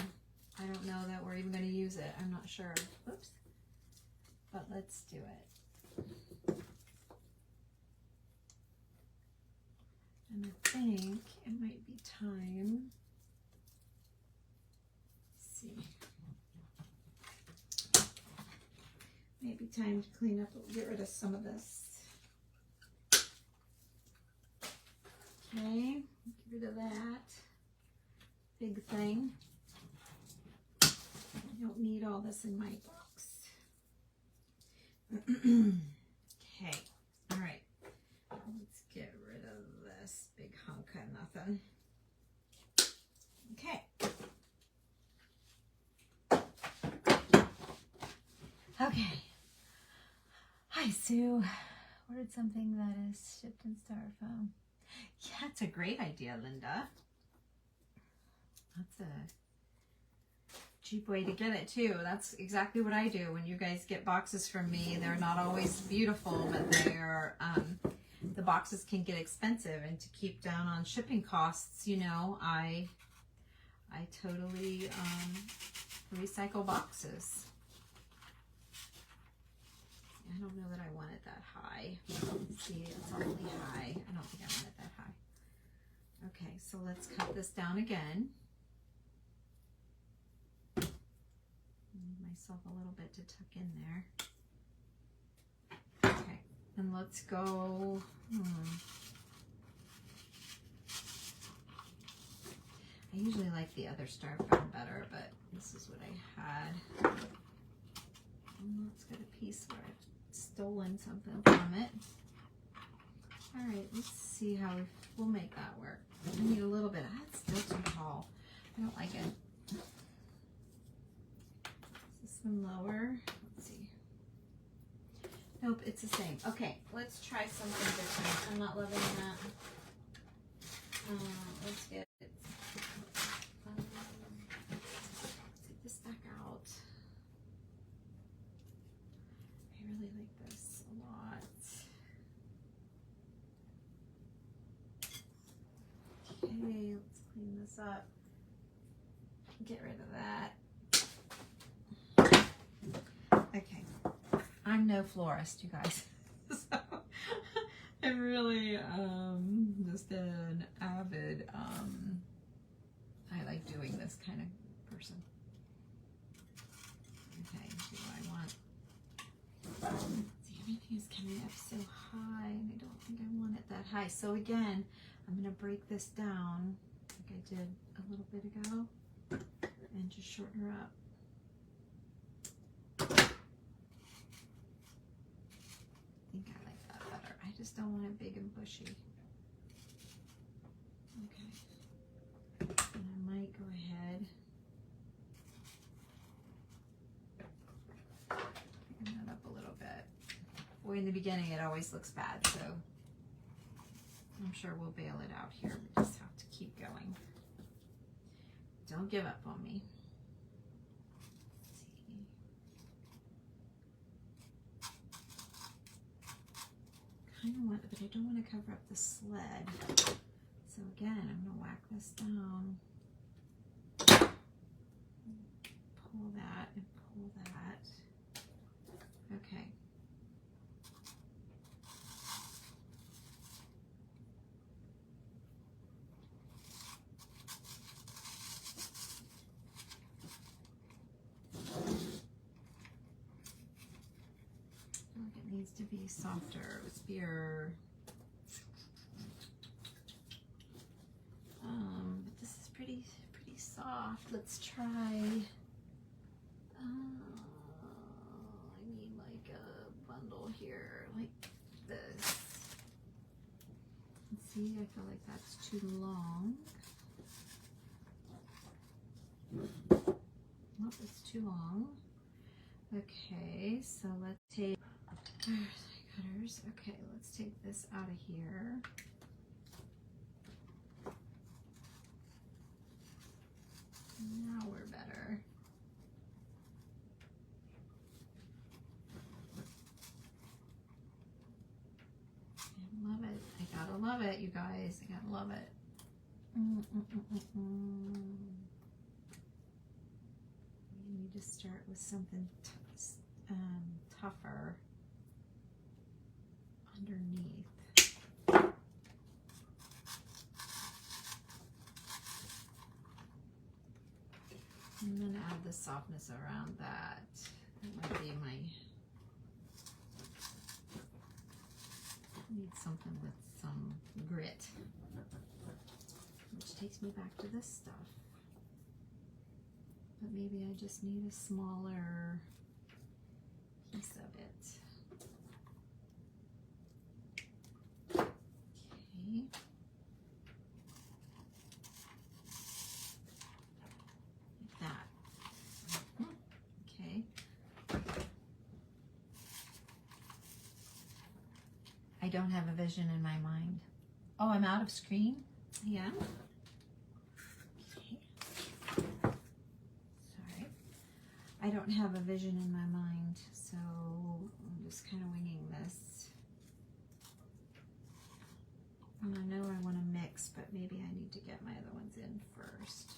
I don't know that we're even going to use it. I'm not sure. Oops. But let's do it. And I think it might be time. Let's see. Maybe time to clean up, get rid of some of this. Okay, get rid of that big thing. I don't need all this in my box. Okay, all right. Let's get rid of this big hunk of nothing. Okay. Okay. Hi, Sue. Ordered something that is shipped in styrofoam. Yeah, it's a great idea, Linda. That's a cheap way to get it, too. That's exactly what I do when you guys get boxes from me. They're not always beautiful, but they're, the boxes can get expensive, and to keep down on shipping costs, you know, I totally recycle boxes. I don't know that I want it that high. See, it's awfully high. I don't think I want it that high. Okay, so let's cut this down again. Need myself a little bit to tuck in there. Okay, and let's go. I usually like the other styrofoam better, but this is what I had. And let's get a piece where I've stolen something from it. All right, let's see how we'll make that work. I need a little bit. That's still too tall. I don't like it. Is this one lower? Let's see. Nope, it's the same. Okay, let's try something different. I'm not loving that. Let's get get rid of that. Okay, I'm no florist, you guys. So I'm really just an avid, I like doing this kind of person. Okay, do I want, see, everything is coming up so high and I don't think I want it that high. So again, I'm gonna break this down like I did a little bit ago and just shorten her up. I think I like that better. I just don't want it big and bushy. Okay. And I might go ahead. Bring that up a little bit. Boy, in the beginning it always looks bad, so I'm sure we'll bail it out here. We just have to keep going. Don't give up on me. Kind of want, but I don't want to cover up the sled. So again, I'm going to whack this down. Pull that and pull that. Okay. It needs to be softer. It's beer. But this is pretty soft. Let's try. I need like a bundle here, like this. Let's see. I feel like that's too long. Nope, it's too long. Okay, so let's take. Cutters. Okay, let's take this out of here. Now we're better. I love it. I gotta love it, you guys. I gotta love it. We need to start with something tougher underneath. I'm going to add the softness around that. That might be my, need something with some grit, which takes me back to this stuff. But maybe I just need a smaller piece of it. Okay. Like that. Okay. I don't have a vision in my mind. Oh, I'm out of screen? Yeah. Okay. Sorry. I don't have a vision in my mind, so I'm just kind of winging this. And I know I want to mix, but maybe I need to get my other ones in first.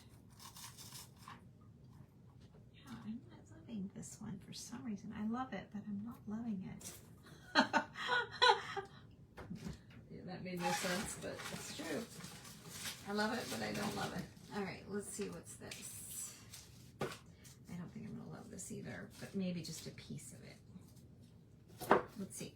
Yeah, I'm not loving this one for some reason. I love it, but I'm not loving it. Yeah, that made no sense, but it's true. I love it, but I don't love it. All right, let's see what's this. I don't think I'm going to love this either, but maybe just a piece of it. Let's see.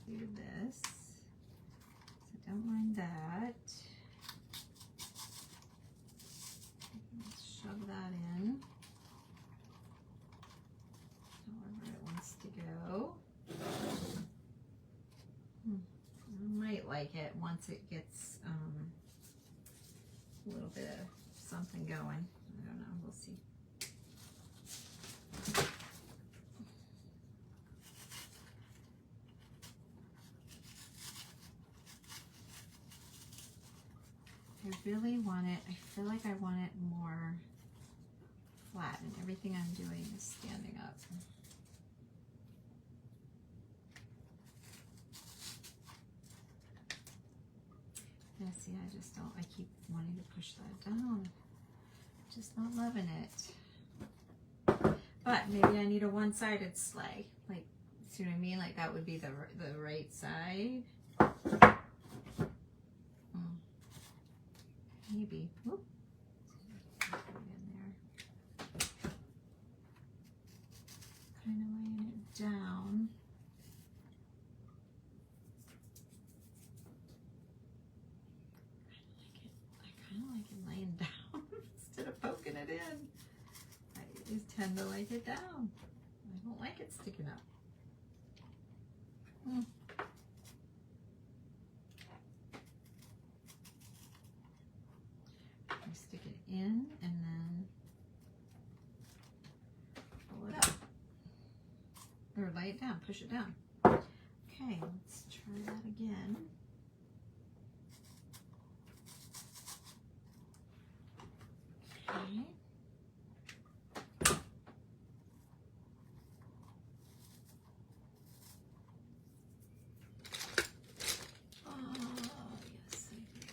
Do this. So don't mind that. Let's shove that in. However it wants to go. I might like it once it gets a little bit of something going. I don't know. We'll see. I really want it, I feel like I want it more flat, and everything I'm doing is standing up. Yeah, see, I just don't, I keep wanting to push that down. Just not loving it. But maybe I need a one-sided sleigh. Like, see what I mean? Like that would be the right side. Maybe. Whoop. Put it in there. Kind of laying it down. I kind of like it laying down instead of poking it in. I just tend to like it down. I don't like it sticking up. I stick it in and then pull it up. Or lay it down, push it down. Okay, let's try that again. Okay. Yes, I do.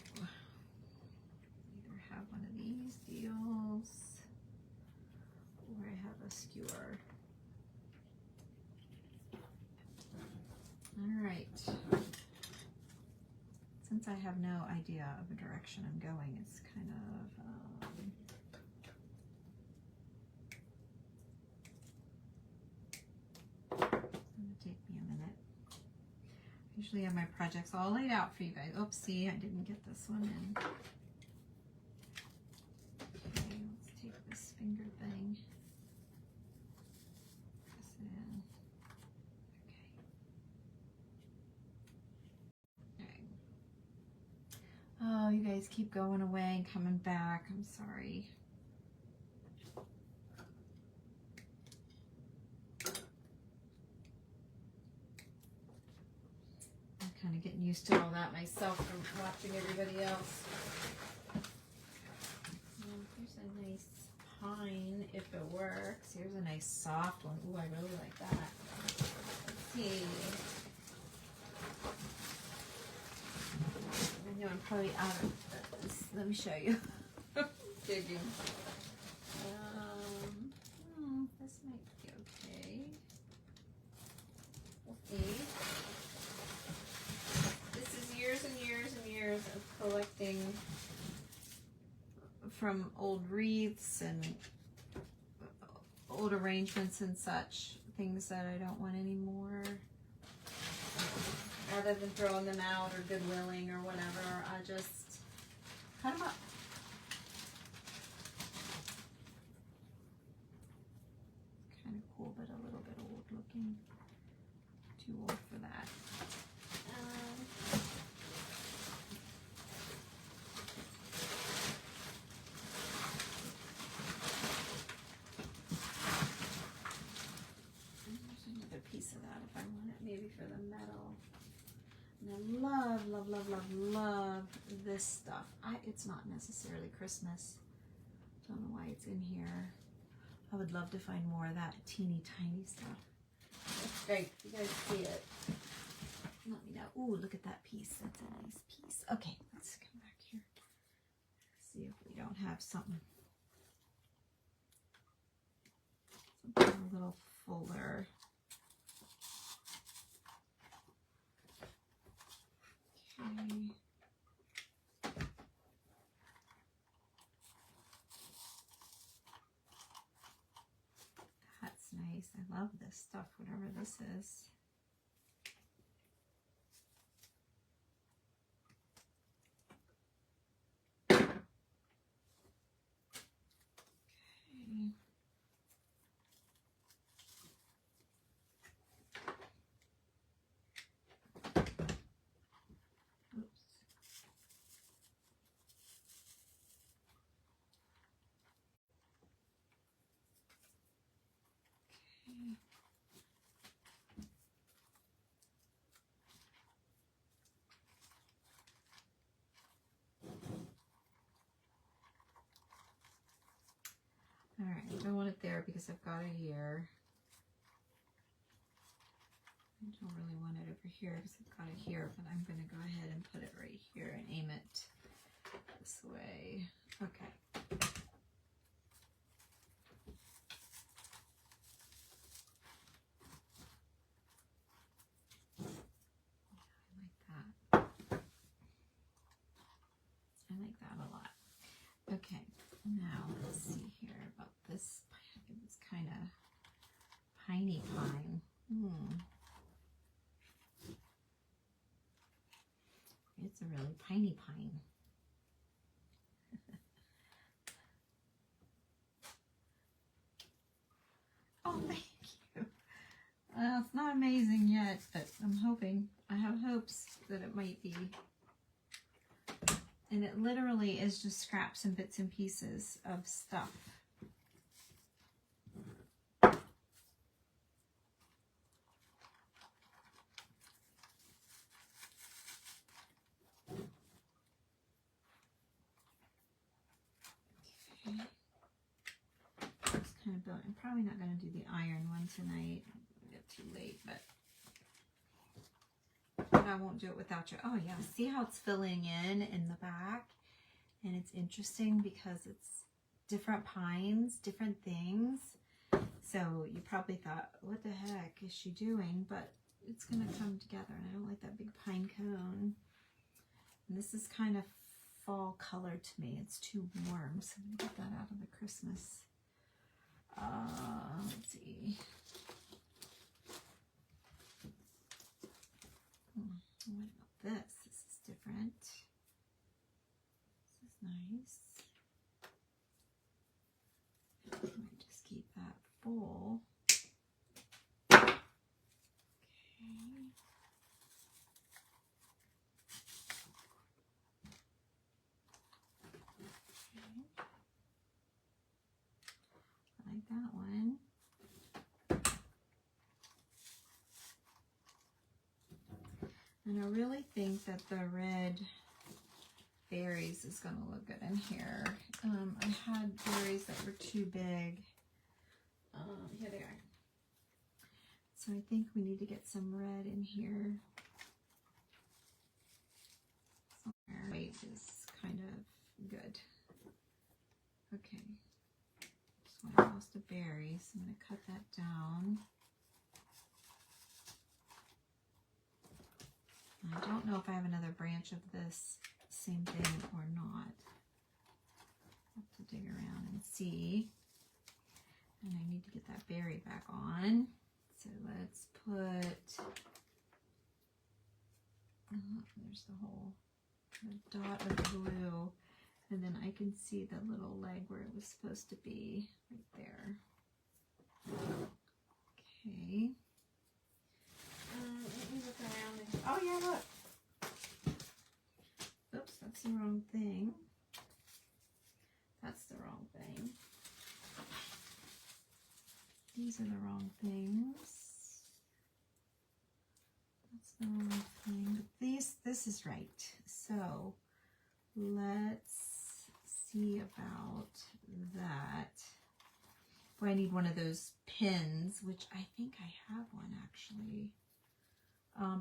Either have one of these deals or I have a skewer. All right. Since I have no idea of the direction I'm going, it's kind of it's gonna take me a minute. I usually have my projects all laid out for you guys. Oopsie, I didn't get this one in. Okay, let's take this finger thing. Press it in. Okay. Okay. Oh, you guys keep going away and coming back. I'm sorry. Kind of getting used to all that myself from watching everybody else. Here's a nice pine if it works. Here's a nice soft one. Ooh, I really like that. Let's see. I know I'm probably out of this. Let me show you. Digging. This might be okay. We'll see. Years and years and years of collecting from old wreaths and old arrangements and such, things that I don't want anymore. Rather than throwing them out or goodwilling or whatever, I just cut them up. Kind of cool, but a little bit old looking. Too old for that. Piece of that if I want it, maybe for the metal. And I love this stuff. It's not necessarily Christmas. Don't know why it's in here. I would love to find more of that teeny tiny stuff. That's great. You guys see it. Let me know. Ooh, look at that piece. That's a nice piece. Okay, let's come back here. See if we don't have something a little fuller. Okay. That's nice. I love this stuff, whatever this is. Okay. because I've got it here. I don't really want it over here because I've got it here, but I'm going to go ahead and put it right here and aim it this way. Okay. I like that a lot. Okay, now let's see here about this. It's kind of piney pine. It's a really piney pine. Oh, thank you. Well, it's not amazing yet, but I'm hoping. I have hopes that it might be. And it literally is just scraps and bits and pieces of stuff. Okay. Just kind of building. I'm probably not going to do the iron one tonight. It'll get too late, but I won't do it without you. Oh yeah, see how it's filling in the back? And it's interesting because it's different pines, different things. So you probably thought, what the heck is she doing? But it's going to come together. And I don't like that big pine cone. And this is kind of fall color to me. It's too warm. So I'm going to get that out of the Christmas. Let's see. What about this? This is different. This is nice. I might just keep that full. Okay. I like that one. And I really think that the red berries is going to look good in here. I had berries that were too big. Here they are. So I think we need to get some red in here. Somewhere. White is kind of good. Okay. So I lost a berry, so I'm going to cut that down. I don't know if I have another branch of this same thing or not. I'll have to dig around and see. And I need to get that berry back on. So let's put, there's the dot of blue. And then I can see the little leg where it was supposed to be right there. Okay. Let me look around and, oh yeah, look. Oops, that's the wrong thing. That's the wrong thing. These are the wrong things. That's the wrong thing. But this is right. So let's see about that. Boy, I need one of those pins, which I think I have one actually.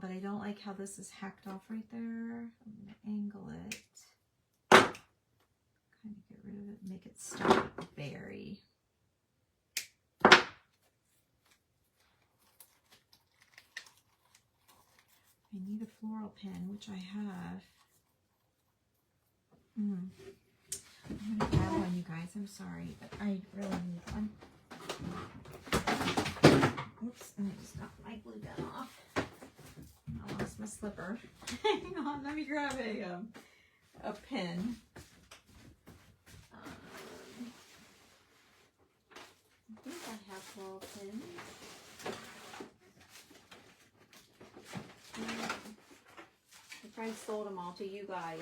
But I don't like how this is hacked off right there. I'm going to angle it. Kind of get rid of it, make it start at the berry. I need a floral pin, which I have. I'm going to grab one, you guys. I'm sorry, but I really need one. Oops, and I just got my glue gun off. I lost my slipper. Hang on, let me grab a pin. I think I have floral pins. My friend sold them all to you guys.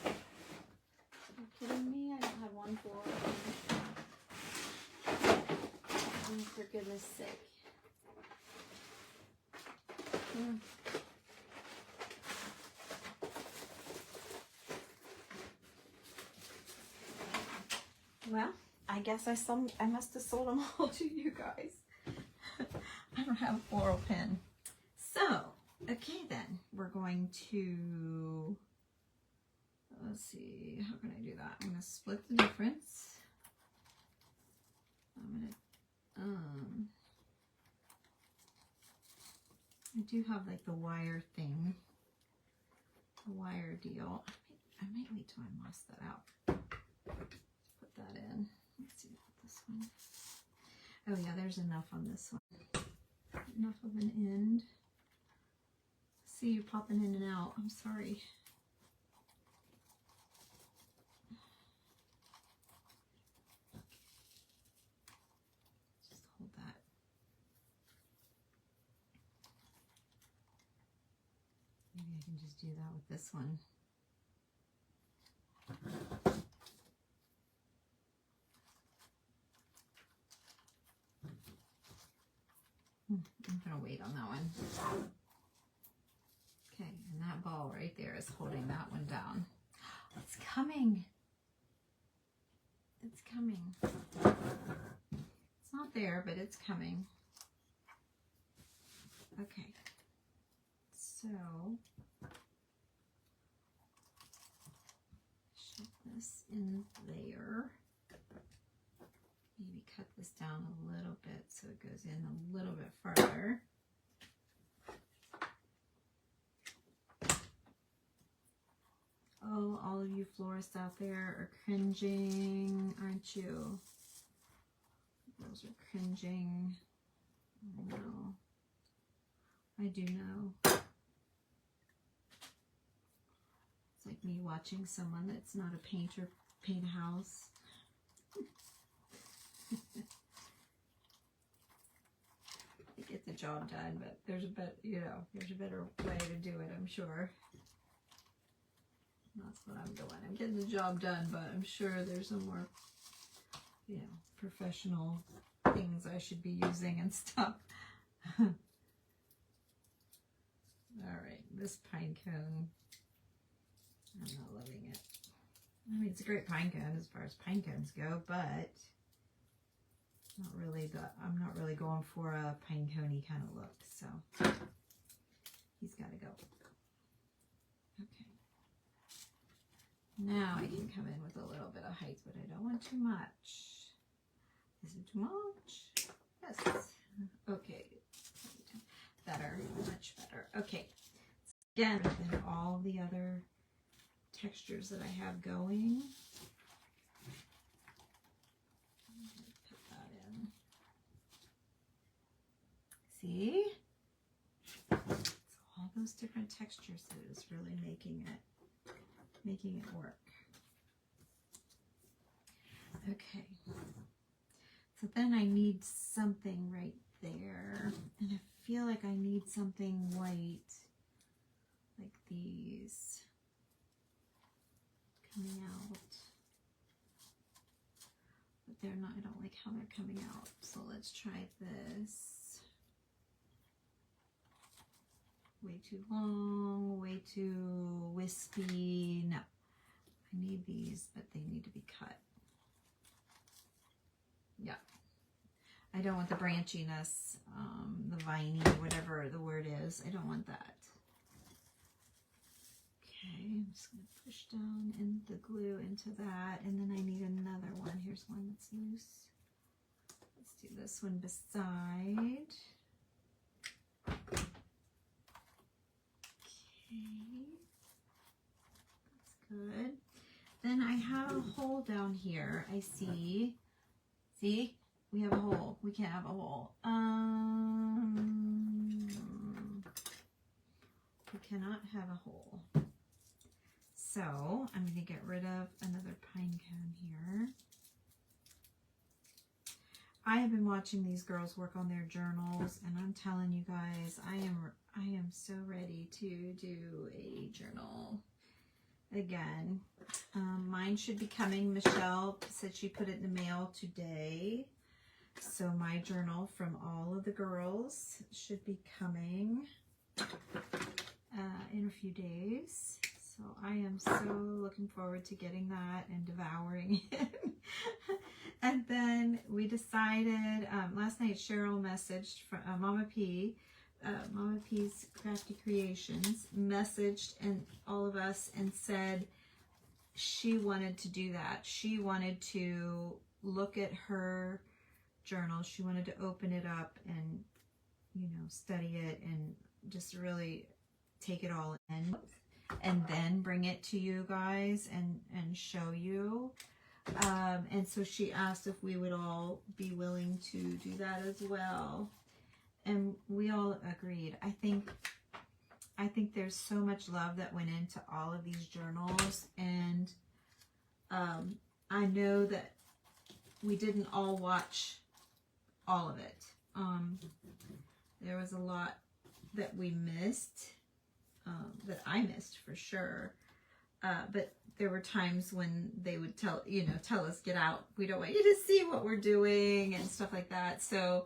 Are you kidding me? I don't have one floral pin. Oh, for goodness sake. Well, I I guess I must have sold them all to you guys. I don't have a floral pen. So, okay then, we're going to, let's see, how can I do that? I'm going to split the difference. I'm going to, I do have like the wire thing, the wire deal. I might wait till I mask that out. Put that in. Let's see this one. Oh yeah, there's enough on this one. Enough of an end. See you popping in and out. I'm sorry. Just hold that. Maybe I can just do that with this one. I'm gonna wait on that one. Okay, and that ball right there is holding that one down. It's coming. It's coming. It's not there, but it's coming. Okay. So, shove this in there. Maybe cut this down a little bit so it goes in a little bit farther. Oh, all of you florists out there are cringing, aren't you? Those are cringing. I know. I do know. It's like me watching someone that's not a painter paint a house. It gets the job done, but there's a better, there's a better way to do it, I'm sure. That's what I'm doing. I'm getting the job done, but I'm sure there's some more, professional things I should be using and stuff. All right, this pine cone, I'm not loving it. I mean, it's a great pine cone as far as pine cones go, but not really I'm not really going for a pine coney kind of look, so he's got to go. Okay. Now I can come in with a little bit of height, but I don't want too much. Is it too much? Yes. Okay. Better. Much better. Okay. Again, than all the other textures that I have going. Put that in. See? It's all those different textures that is really making it work. Okay. So then I need something right there. And I feel like I need something white, like these, coming out. But they're not, I don't like how they're coming out. So let's try this. Way too long, way too wispy. No, I need these, but they need to be cut. Yeah. I don't want the branchiness, the viney, whatever the word is. I don't want that. Okay, I'm just going to push down in the glue into that. And then I need another one. Here's one that's loose. Let's do this one beside. Okay. That's good. Then I have a hole down here. I see. See? We have a hole. We can't have a hole. We cannot have a hole. So I'm going to get rid of another pine cone here. I have been watching these girls work on their journals, and I'm telling you guys, I am so ready to do a journal again. Mine should be coming. Michelle said she put it in the mail today. So my journal from all of the girls should be coming in a few days. So I am so looking forward to getting that and devouring it. And then we decided, last night Cheryl messaged from Mama P, Mama P's Crafty Creations, messaged and all of us and said she wanted to do that. She wanted to look at her journal. She wanted to open it up and, you know, study it and just really take it all in, and then bring it to you guys and show you. And so she asked if we would all be willing to do that as well. And we all agreed. I think there's so much love that went into all of these journals. And I know that we didn't all watch all of it. There was a lot that we missed, that I missed for sure. But there were times when they would tell us, get out. We don't want you to see what we're doing and stuff like that. So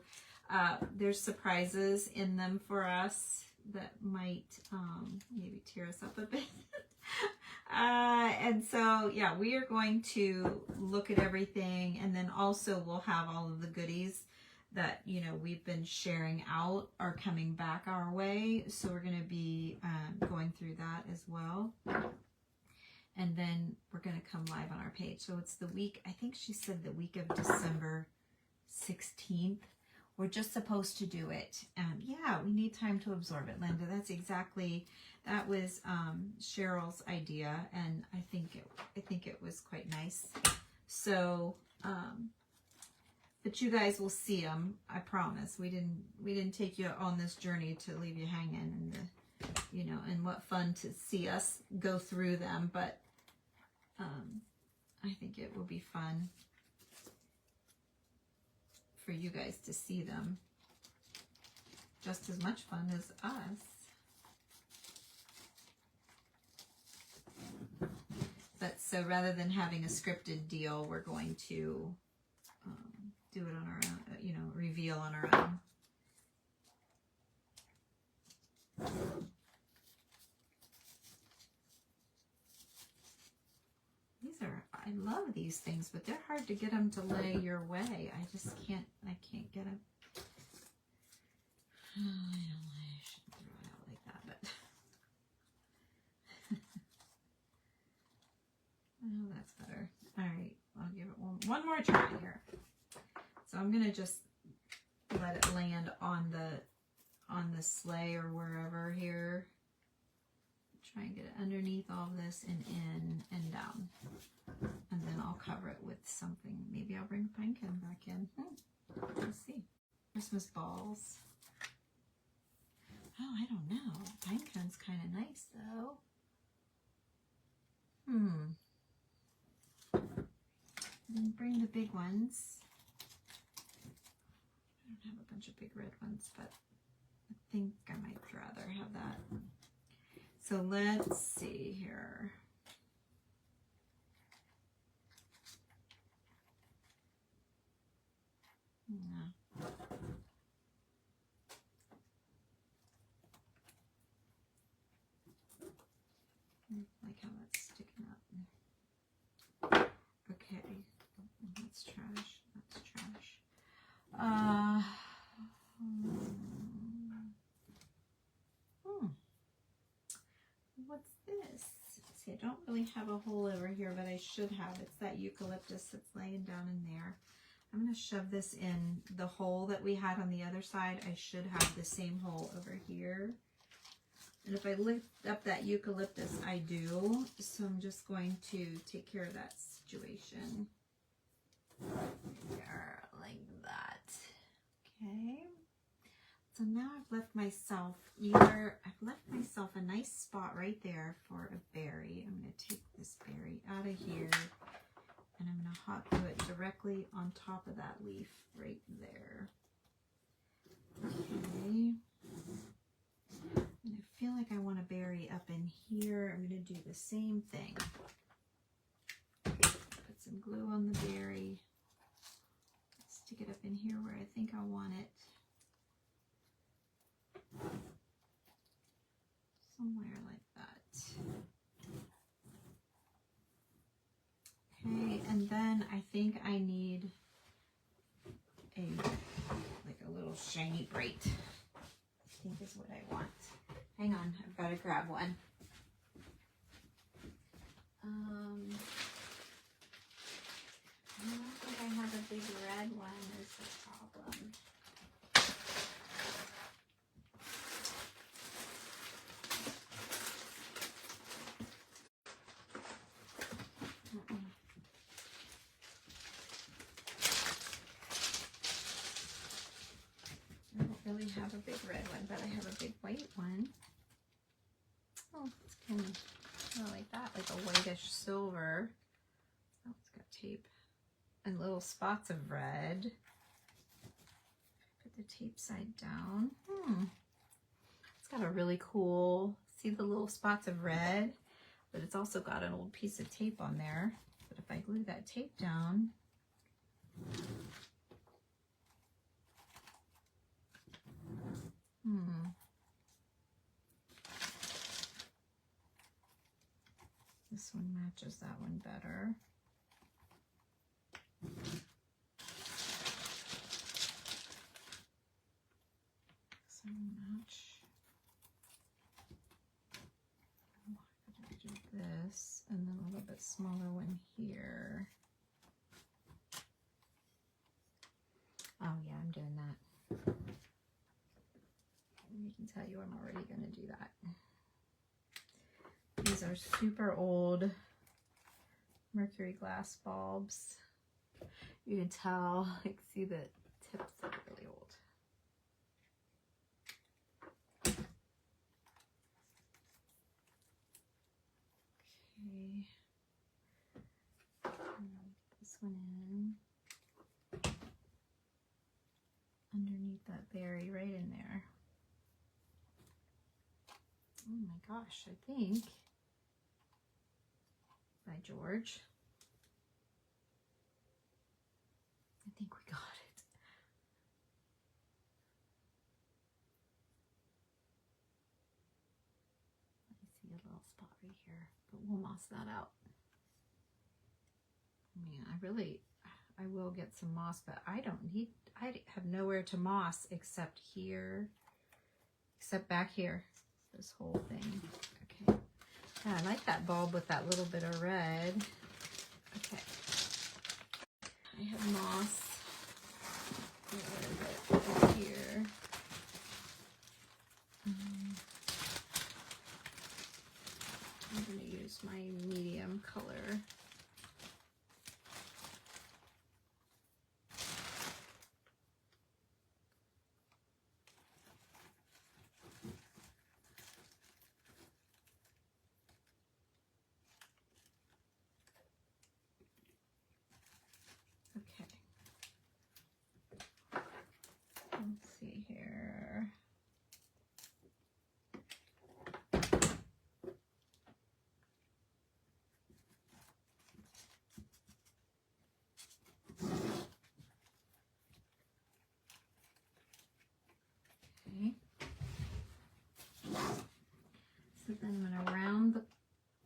there's surprises in them for us that might maybe tear us up a bit. And so, yeah, we are going to look at everything, and then also we'll have all of the goodies that, you know, we've been sharing out are coming back our way. So we're going to be going through that as well. And then we're going to come live on our page. So it's the week, I think she said the week of December 16th. We're just supposed to do it. Yeah, we need time to absorb it, Linda. That was Cheryl's idea, and I think it was quite nice. So, but you guys will see them. I promise. We didn't take you on this journey to leave you hanging, and what fun to see us go through them. But I think it will be fun for you guys to see them. Just as much fun as us. But so rather than having a scripted deal, we're going to do it on our own, reveal on our own. I love these things, but they're hard to get them to lay your way. I can't get them. Oh, I shouldn't throw it out like that, but oh, that's better. All right, I'll give it one more try here. So I'm gonna just let it land on the sleigh or wherever here. Try and get it underneath all of this and in and down. And then I'll cover it with something. Maybe I'll bring pine cone back in. Let's see. Christmas balls. Oh, I don't know. Pine cone's kind of nice though. Then bring the big ones. I don't have a bunch of big red ones, but I think I might rather have that. So let's see here. Yeah. Like how that's sticking up. Okay. That's trash. That's trash. What's this? See, I don't really have a hole over here, but I should have. It's that eucalyptus that's laying down in there. I'm going to shove this in the hole that we had on the other side. I should have the same hole over here. And if I lift up that eucalyptus, I do. So I'm just going to take care of that situation. There, like that. Okay. So now I've left myself a nice spot right there for a berry. I'm going to take this berry out of here, and I'm going to hot glue it directly on top of that leaf right there. Okay. And I feel like I want a berry up in here. I'm going to do the same thing. Put some glue on the berry. Stick it up in here where I think I want it. Somewhere like that. think I need like a little shiny bright. I think is what I want. Hang on, I've got to grab one. I don't think I have a big red one is the problem. I don't really have a big red one, but I have a big white one. Oh, it's kind of like that, like a whitish silver. Oh, it's got tape and little spots of red. Put the tape side down. It's got a really cool, see the little spots of red, but it's also got an old piece of tape on there. But if I glue that tape down, this one matches that one better. So match. I'm going to do this and then a little bit smaller one here. Oh yeah, I'm doing that. I can tell you I'm already going to do that. These are super old mercury glass bulbs. You can tell, like, see the tips are really old. Okay. This one in. Underneath that berry, right in there. Oh my gosh, I think, by George, I think we got it. I see a little spot right here, but we'll moss that out. Man, I will get some moss, but I have nowhere to moss except here, except back here, this whole thing. Okay. Yeah, I like that bulb with that little bit of red. Okay. I have moss. Where is it? Over here. I'm going to use my medium color. Okay. Let's see here. Okay. So then I'm going to round the,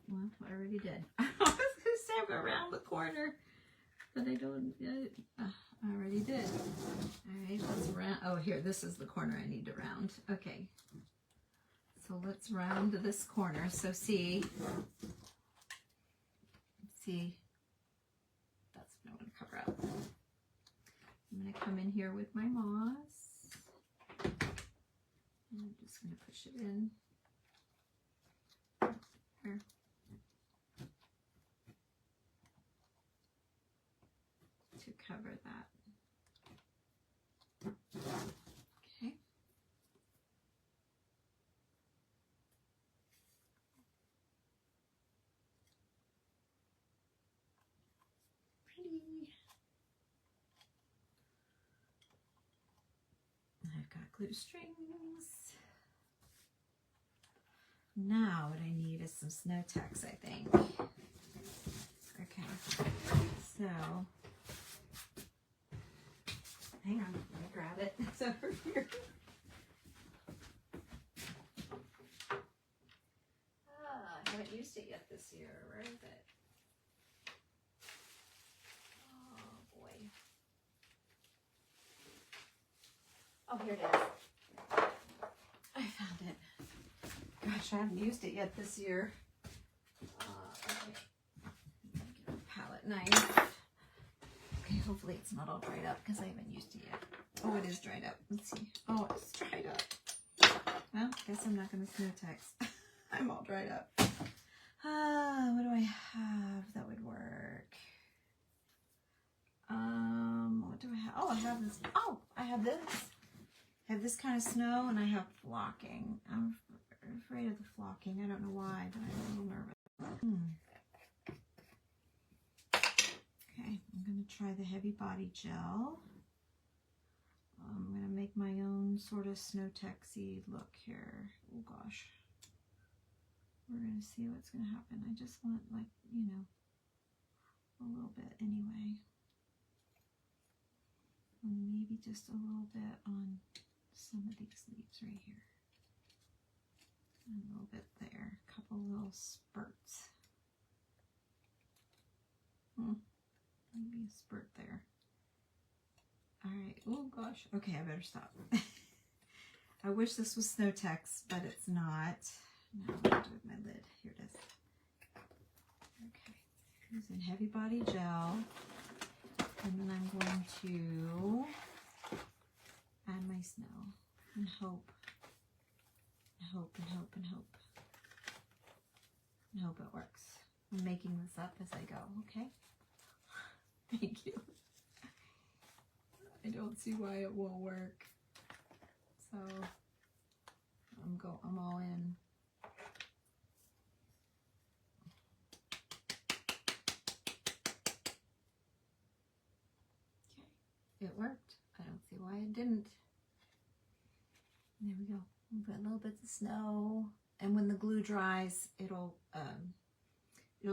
well, I already did. I was going to say I'm going to round the corner, but I don't, I already did. All right, let's round, oh here, this is the corner I need to round. Okay. So let's round this corner. So see, that's what I want to cover up. I'm going to come in here with my moss. And I'm just going to push it in. Here. To cover that. Okay. Pretty. I've got glue strings. Now what I need is some Snow-Tex, I think. Okay, so hang on, let me grab it. It's over here. I haven't used it yet this year. Where is it? Oh, Oh, here it is. I found it. Gosh, I haven't used it yet this year. Okay. Get a palette knife. Okay, hopefully it's not all dried up because I haven't used it yet. Oh, it is dried up. Let's see. Oh, it's dried up. Well, guess I'm not going to snow text. I'm all dried up. What do I have that would work? What do I have? Oh, I have this. Oh, I have this. I have this kind of snow, and I have flocking. I'm afraid of the flocking. I don't know why, but I'm a little nervous. Okay, I'm going to try the Heavy Body Gel. I'm going to make my own sort of snow texy look here. Oh gosh. We're going to see what's going to happen. I just want, like, you know, a little bit anyway. And maybe just a little bit on some of these leaves right here. And a little bit there. A couple little spurts. Maybe a spurt there. Alright. Oh gosh. Okay, I better stop. I wish this was snow text, but it's not. Now what do I do with my lid? Here it is. Okay. Using Heavy Body Gel. And then I'm going to add my snow and hope. And hope and hope and hope. And hope it works. I'm making this up as I go, okay? Thank you. I don't see why it won't work. So I'm all in. Okay, it worked. I don't see why it didn't. There we go. We'll put little bits of snow, and when the glue dries, it'll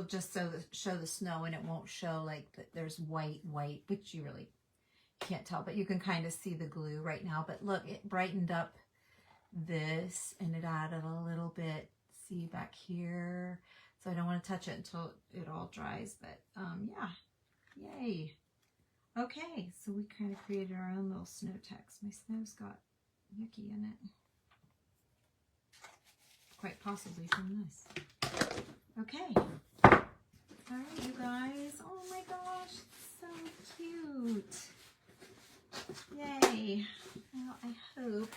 just show the snow, and it won't show like there's white, which you really can't tell, but you can kind of see the glue right now. But look, it brightened up this, and it added a little bit, see back here. So I don't want to touch it until it all dries, but yeah, yay. Okay, so we kind of created our own little snow text. My snow's got yucky in it. Quite possibly from this. Okay. All right, you guys. Oh my gosh, it's so cute. Yay. Well, I hope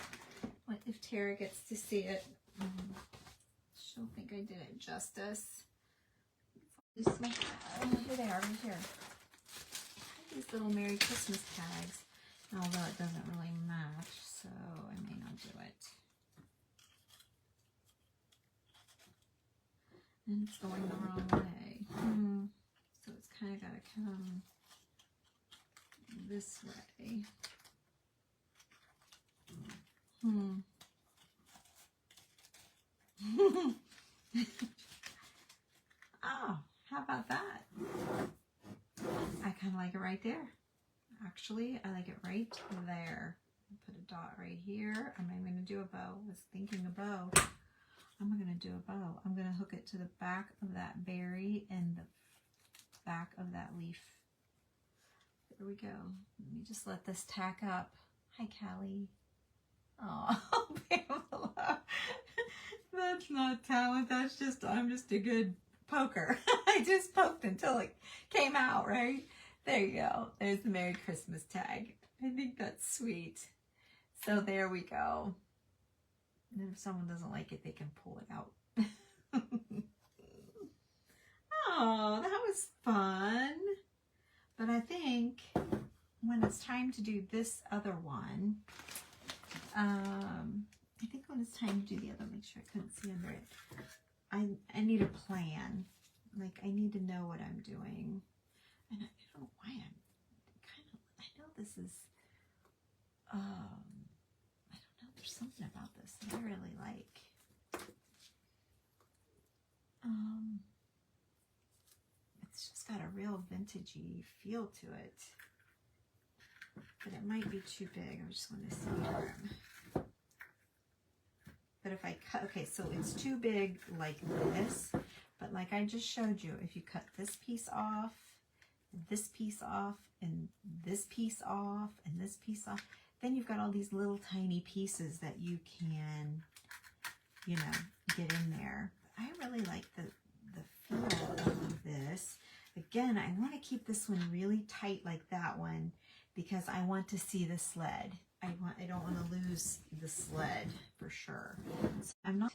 if Tara gets to see it, she'll think I did it justice. Here they are, right here. These little Merry Christmas tags. Although it doesn't really match, so I may not do it. And it's going the wrong way. So it's kind of got to come this way. Oh, how about that? I kind of like it right there. Actually, I like it right there. Put a dot right here. I'm going to do a bow. I was thinking a bow. I'm going to do a bow. I'm going to hook it to the back of that berry and the back of that leaf. There we go. Let me just let this tack up. Hi, Callie. Oh, Pamela. That's not talent. That's just, I'm just a good poker. I just poked until it came out, right? There you go. There's the Merry Christmas tag. I think that's sweet. So there we go. And if someone doesn't like it, they can pull it out. Oh, that was fun. But I think when it's time to do this other one, I think when it's time to do the other, make sure I couldn't see under it. I need a plan. Like, I need to know what I'm doing. And I don't know why I know this is, I don't know, there's something about this that I really like. It's just got a real vintagey feel to it. But it might be too big. I just want to see. But if I cut, okay, so it's too big like this. But like I just showed you, if you cut this piece off, and this piece off, and this piece off, and this piece off, then you've got all these little tiny pieces that you can, you know, get in there. I really like the feel of this. Again, I want to keep this one really tight like that one because I want to see the sled. I don't want to lose the sled for sure. So I'm not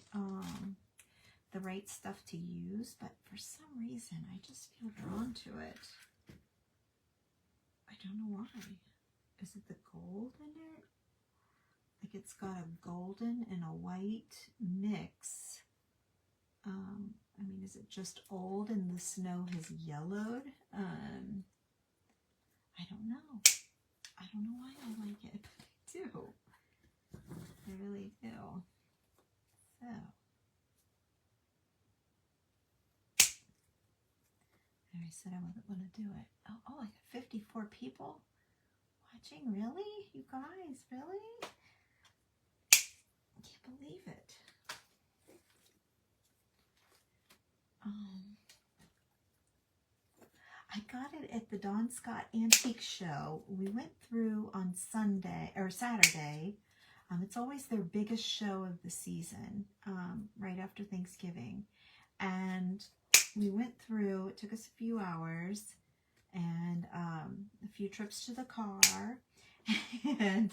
the right stuff to use, but for some reason I just feel drawn to it. I don't know why. Is it the gold in it? Like it's got a golden and a white mix. I mean, is it just old and the snow has yellowed? I don't know. I don't know why I like it, but I do. I really do. So. I said I wasn't going to do it. Oh, I got 54 people watching. Really? You guys, really? I can't believe it. I got it at the Dawn Scott Antique Show. We went through on Sunday or Saturday. It's always their biggest show of the season, right after Thanksgiving. And we went through, it took us a few hours and a few trips to the car. And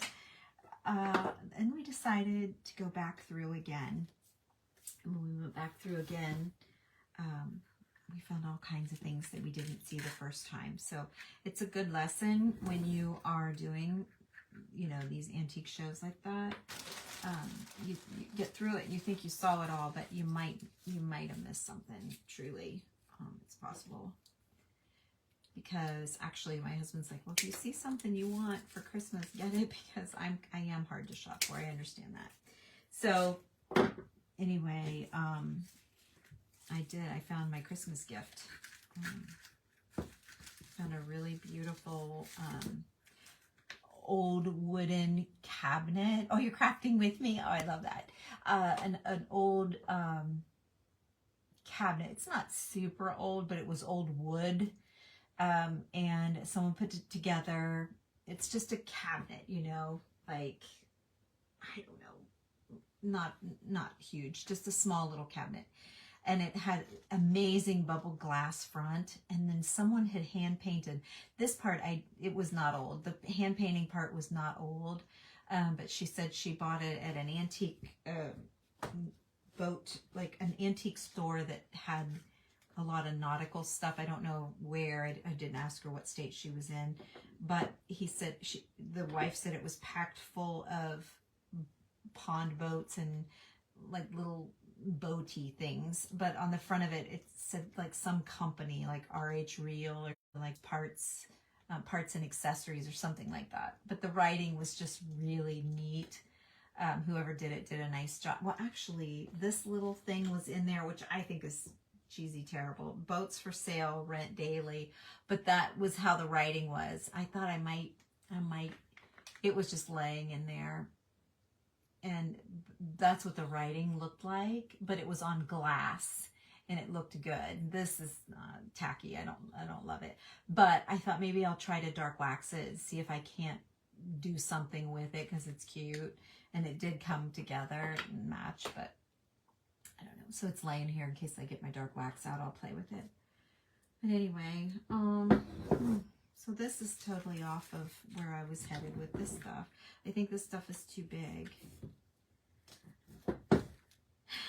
we decided to go back through again. And when we went back through again, we found all kinds of things that we didn't see the first time. So it's a good lesson when you are doing, you know, these antique shows like that. You get through it and you think you saw it all, but you might have missed something. Truly, it's possible. Because actually, my husband's like, well, if you see something you want for Christmas, get it, because I am hard to shop for. I understand that. So anyway, I found my Christmas gift. Found a really beautiful old wooden cabinet. Oh, you're crafting with me? Oh, I love that. An old cabinet. It's not super old, but it was old wood. And someone put it together. It's just a cabinet, you know, like, I don't know, not huge, just a small little cabinet. And it had amazing bubble glass front. And then someone had hand painted this part. It was not old. The hand painting part was not old. But she said she bought it at an antique boat, like an antique store that had a lot of nautical stuff. I don't know where. I didn't ask her what state she was in. But he said, the wife said it was packed full of pond boats and like little boaty things, but on the front of it, it said like some company like RH Reel or like parts and accessories or something like that. But the writing was just really neat. Whoever did it did a nice job. Well, actually, this little thing was in there, which I think is cheesy, terrible. Boats for sale, rent daily. But that was how the writing was. I thought I might, it was just laying in there. And that's what the writing looked like, but it was on glass and it looked good. This is tacky. I don't love it, but I thought maybe I'll try to dark wax it, see if I can't do something with it because it's cute. And it did come together and match, but I don't know. So it's laying here in case I get my dark wax out, I'll play with it. But anyway, so this is totally off of where I was headed with this stuff. I think this stuff is too big.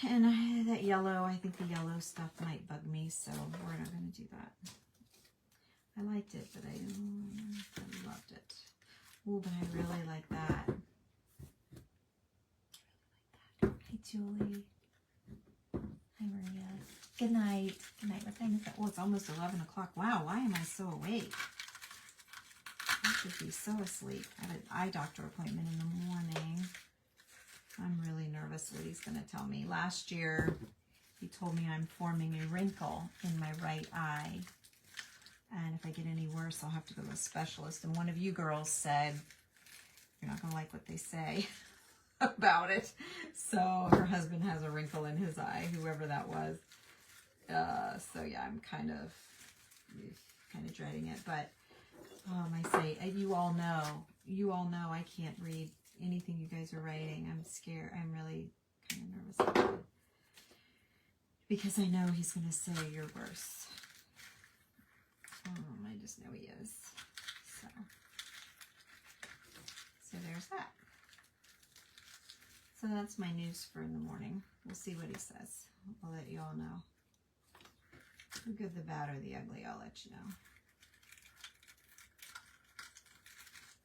And that yellow, I think the yellow stuff might bug me, so we're not going to do that. I liked it, but I loved it. Oh, but I really like that. Hey, Julie. Hi, Maria. Good night. Good night. What time is that? Oh, it's almost 11 o'clock. Wow, why am I so awake? I should be so asleep. I have an eye doctor appointment in the morning. I'm really nervous what he's going to tell me. Last year, he told me I'm forming a wrinkle in my right eye. And if I get any worse, I'll have to go to a specialist. And one of you girls said, you're not going to like what they say about it. So her husband has a wrinkle in his eye, whoever that was. So yeah, I'm kind of dreading it. But I say, you all know I can't read anything you guys are writing. I'm scared. I'm really kind of nervous about it. Because I know he's going to say you're worse. I just know he is. So there's that. So that's my news for in the morning. We'll see what he says. I'll let you all know. The good, the bad, or the ugly, I'll let you know.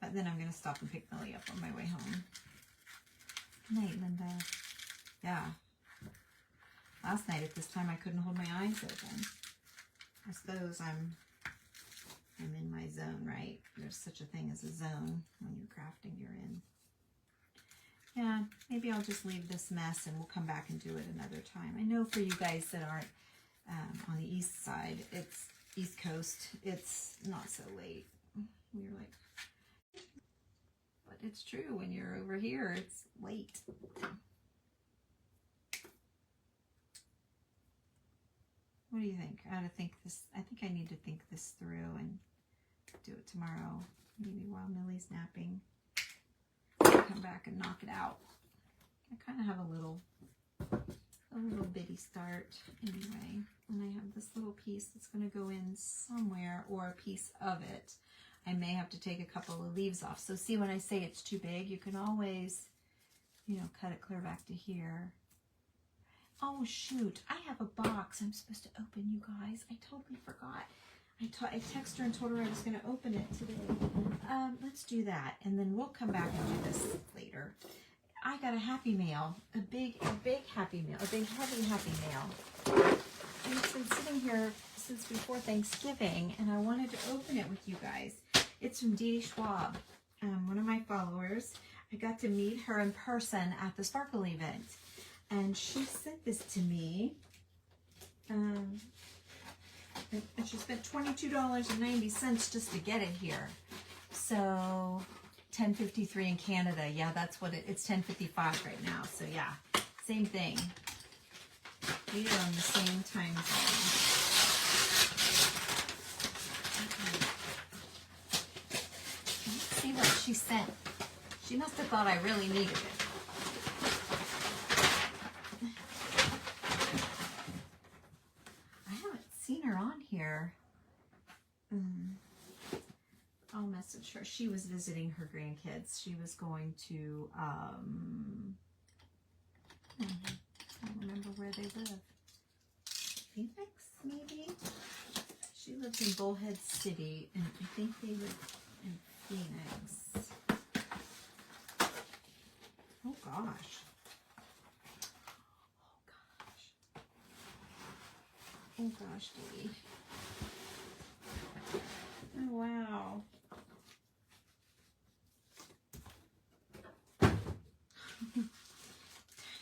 But then I'm going to stop and pick Millie up on my way home. Good night, Linda. Yeah. Last night at this time I couldn't hold my eyes open. I suppose I'm in my zone, right? There's such a thing as a zone when you're crafting, you're in. Yeah, maybe I'll just leave this mess and we'll come back and do it another time. I know for you guys that aren't on the east side, it's East Coast, it's not so late. You're like, but it's true, when you're over here, it's late. What do you think? I think I need to think this through and do it tomorrow, maybe while Millie's napping. Come back and knock it out. I kind of have a little bitty start anyway, and I have this little piece that's going to go in somewhere, or a piece of it. I may have to take a couple of leaves off. So see, when I say it's too big, you can always, you know, cut it clear back to here. Oh shoot, I have a box I'm supposed to open, you guys. I totally forgot. I texted her and told her I was going to open it today. Let's do that, and then we'll come back and do this later. I got a Happy Mail, a big Happy Mail, a big heavy Happy Mail. And it's been sitting here since before Thanksgiving, and I wanted to open it with you guys. It's from Dee Dee Schwab, one of my followers. I got to meet her in person at the Sparkle event, and she sent this to me. And she spent $22.90 just to get it here. So $10.53 in Canada. Yeah, that's what it's $10.55 right now. So yeah, same thing. We are on the same time zone. Let's see what she sent. She must have thought I really needed it. Seen her on here. I'll message her. She was visiting her grandkids. She was going to I don't remember where they live. Phoenix, maybe? She lives in Bullhead City, and I think they live in Phoenix. Oh gosh. Oh gosh, Dee. Oh wow.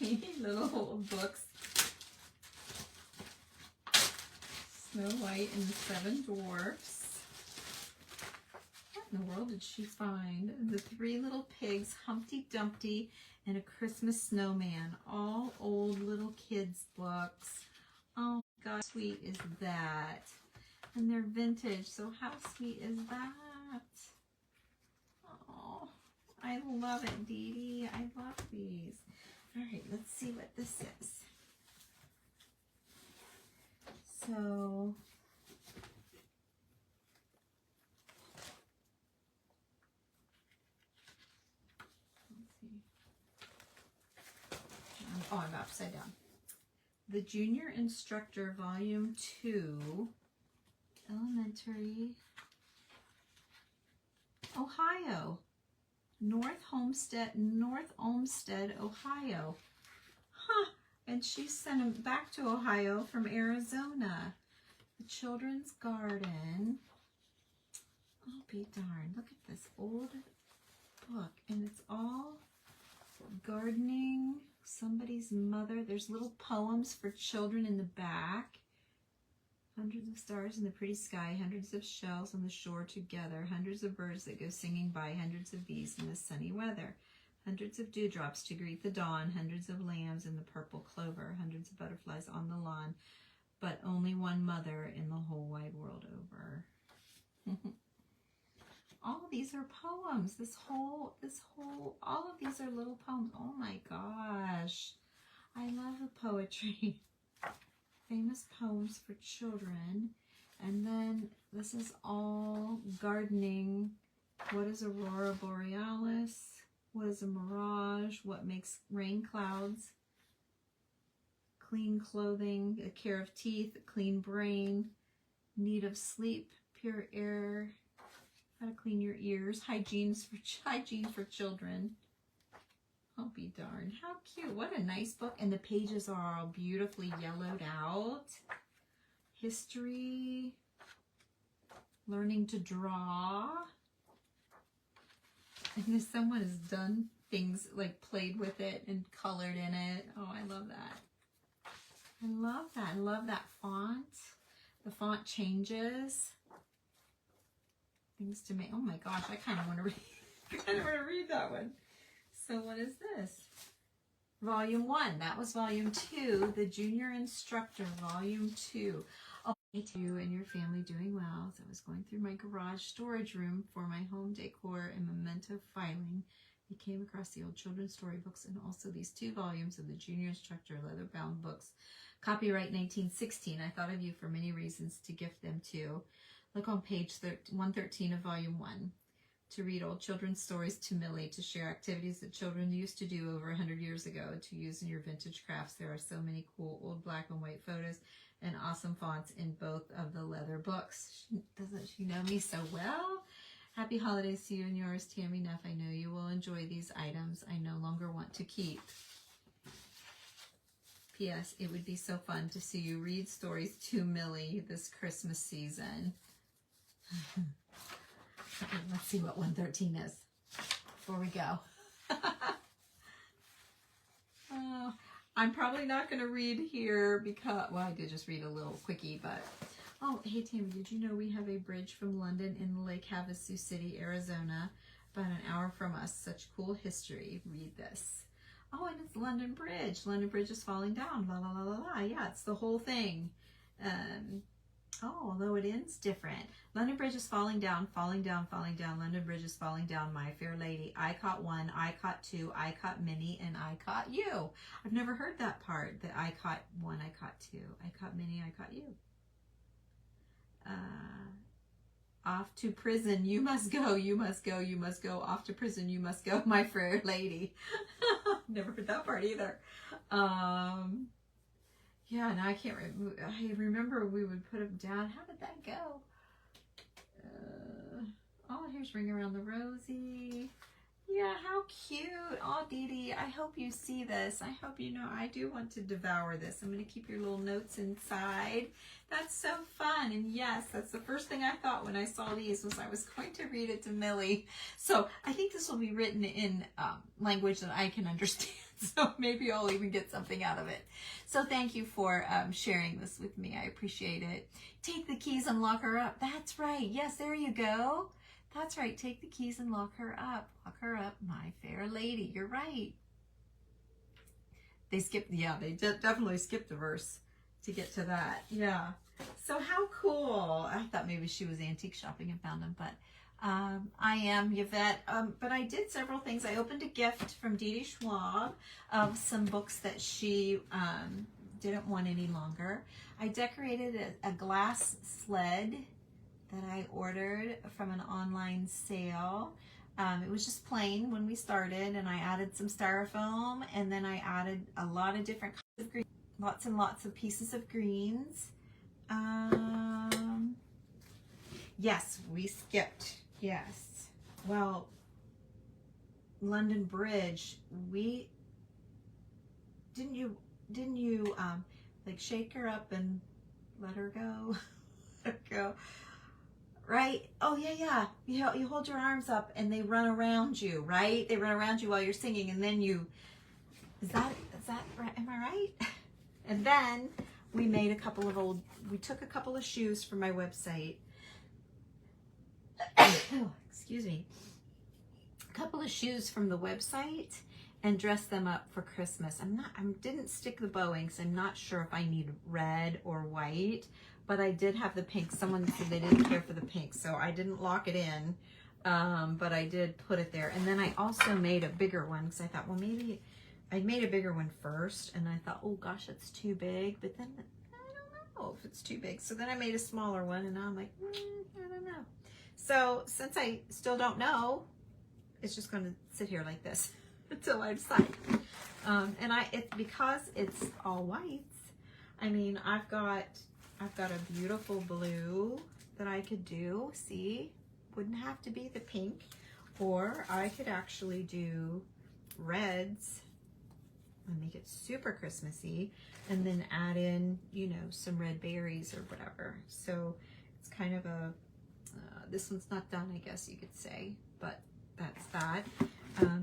Tiny little old books. Snow White and the Seven Dwarfs. What in the world did she find? The Three Little Pigs, Humpty Dumpty, and a Christmas Snowman. All old little kids' books. Oh God, sweet is that? And they're vintage, so how sweet is that? Oh, I love it, Dee Dee. I love these. All right, let's see what this is. So, let's see. Oh, I'm upside down. The Junior Instructor, Volume 2, Elementary, Ohio, North Olmsted, Ohio. Huh, and she sent them back to Ohio from Arizona. The Children's Garden. I'll be darned. Look at this old book, and it's all gardening. Somebody's mother. There's little poems for children in the back. Hundreds of stars in the pretty sky, hundreds of shells on the shore together, hundreds of birds that go singing by, hundreds of bees in the sunny weather, hundreds of dewdrops to greet the dawn, hundreds of lambs in the purple clover, hundreds of butterflies on the lawn, but only one mother in the whole wide world over. poems. All of these are little poems. Oh my gosh. I love the poetry. Famous poems for children. And then this is all gardening. What is aurora borealis? What is a mirage? What makes rain clouds? Clean clothing, a care of teeth, a clean brain, need of sleep, pure air, how to clean your ears, hygiene for children. I'll be darned. How cute. What a nice book. And the pages are all beautifully yellowed out. History. Learning to draw. And if someone has done things like played with it and colored in it. Oh, I love that. I love that. I love that font. The font changes. Things to make. Oh my gosh, I kind of want to read. I kind of want to read that one. So what is this? Volume 1. That was Volume 2. The Junior Instructor, Volume 2. Oh, you and your family doing well. As I was going through my garage storage room for my home decor and memento filing, I came across the old children's storybooks and also these 2 volumes of the Junior Instructor leather-bound books. Copyright 1916. I thought of you for many reasons to gift them to. Look on page 113 of Volume 1. To read old children's stories to Millie, to share activities that children used to do over 100 years ago, to use in your vintage crafts. There are so many cool old black and white photos and awesome fonts in both of the leather books. Doesn't she know me so well? Happy holidays to you and yours, Tammy Neff. I know you will enjoy these items I no longer want to keep. P.S. It would be so fun to see you read stories to Millie this Christmas season. Okay, let's see what 113 is before we go. I'm probably not going to read here because, well, I did just read a little quickie, but, oh, hey, Tammy, did you know we have a bridge from London in Lake Havasu City, Arizona, about an hour from us? Such cool history. Read this. Oh, and it's London Bridge. London Bridge is falling down. La, la, la, la, la. Yeah, it's the whole thing. Oh, although it ends different. London Bridge is falling down, falling down, falling down. London Bridge is falling down, my fair lady. I caught 1, I caught 2, I caught Minnie, and I caught you. I've never heard that part, that I caught 1, I caught 2. I caught Minnie, I caught you. Off to prison, you must go, you must go, you must go. Off to prison, you must go, my fair lady. Never heard that part either. Yeah, and I can't remember. I remember we would put them down. How did that go? Oh, here's Ring Around the Rosie. Yeah, how cute. Oh, Dee Dee, I hope you see this. I hope you know I do want to devour this. I'm going to keep your little notes inside. That's so fun. And yes, that's the first thing I thought when I saw these was I was going to read it to Millie. So I think this will be written in language that I can understand. So maybe I'll even get something out of it. So thank you for sharing this with me. I appreciate it. Take the keys and lock her up. That's right. Yes, there you go. That's right. Take the keys and lock her up. Lock her up, my fair lady. You're right. They skipped, yeah, they definitely skipped a verse to get to that. Yeah. So how cool. I thought maybe she was antique shopping and found them, but I am Yvette. But I did several things. I opened a gift from Dee Dee Schwab of some books that she didn't want any longer. I decorated a glass sled that I ordered from an online sale. It was just plain when we started, and I added some styrofoam, and then I added a lot of different kinds of greens, lots and lots of pieces of greens. Yes, we skipped. Yes. Well, London Bridge, we didn't you like shake her up and let her go? Let her go. Right? Oh, yeah. You hold your arms up and they run around you, right? They run around you while you're singing, and then you, is that right? Am I right? And then we made we took a couple of shoes from my website. Excuse me. A couple of shoes from the website and dressed them up for Christmas. I didn't stick the bowing, so I'm not sure if I need red or white. But I did have the pink. Someone said they didn't care for the pink, so I didn't lock it in. but I did put it there. And then I also made a bigger one because I thought, well, maybe I made a bigger one first, and I thought, oh gosh, it's too big. But then I don't know if it's too big. So then I made a smaller one, and now I'm like, I don't know. So since I still don't know, it's just going to sit here like this until I decide. And it's because it's all whites. I mean, I've got a beautiful blue that I could do. See, wouldn't have to be the pink, or I could actually do reds and make it super Christmassy, and then add in, you know, some red berries or whatever. So it's kind of a this one's not done, I guess you could say, but that's that.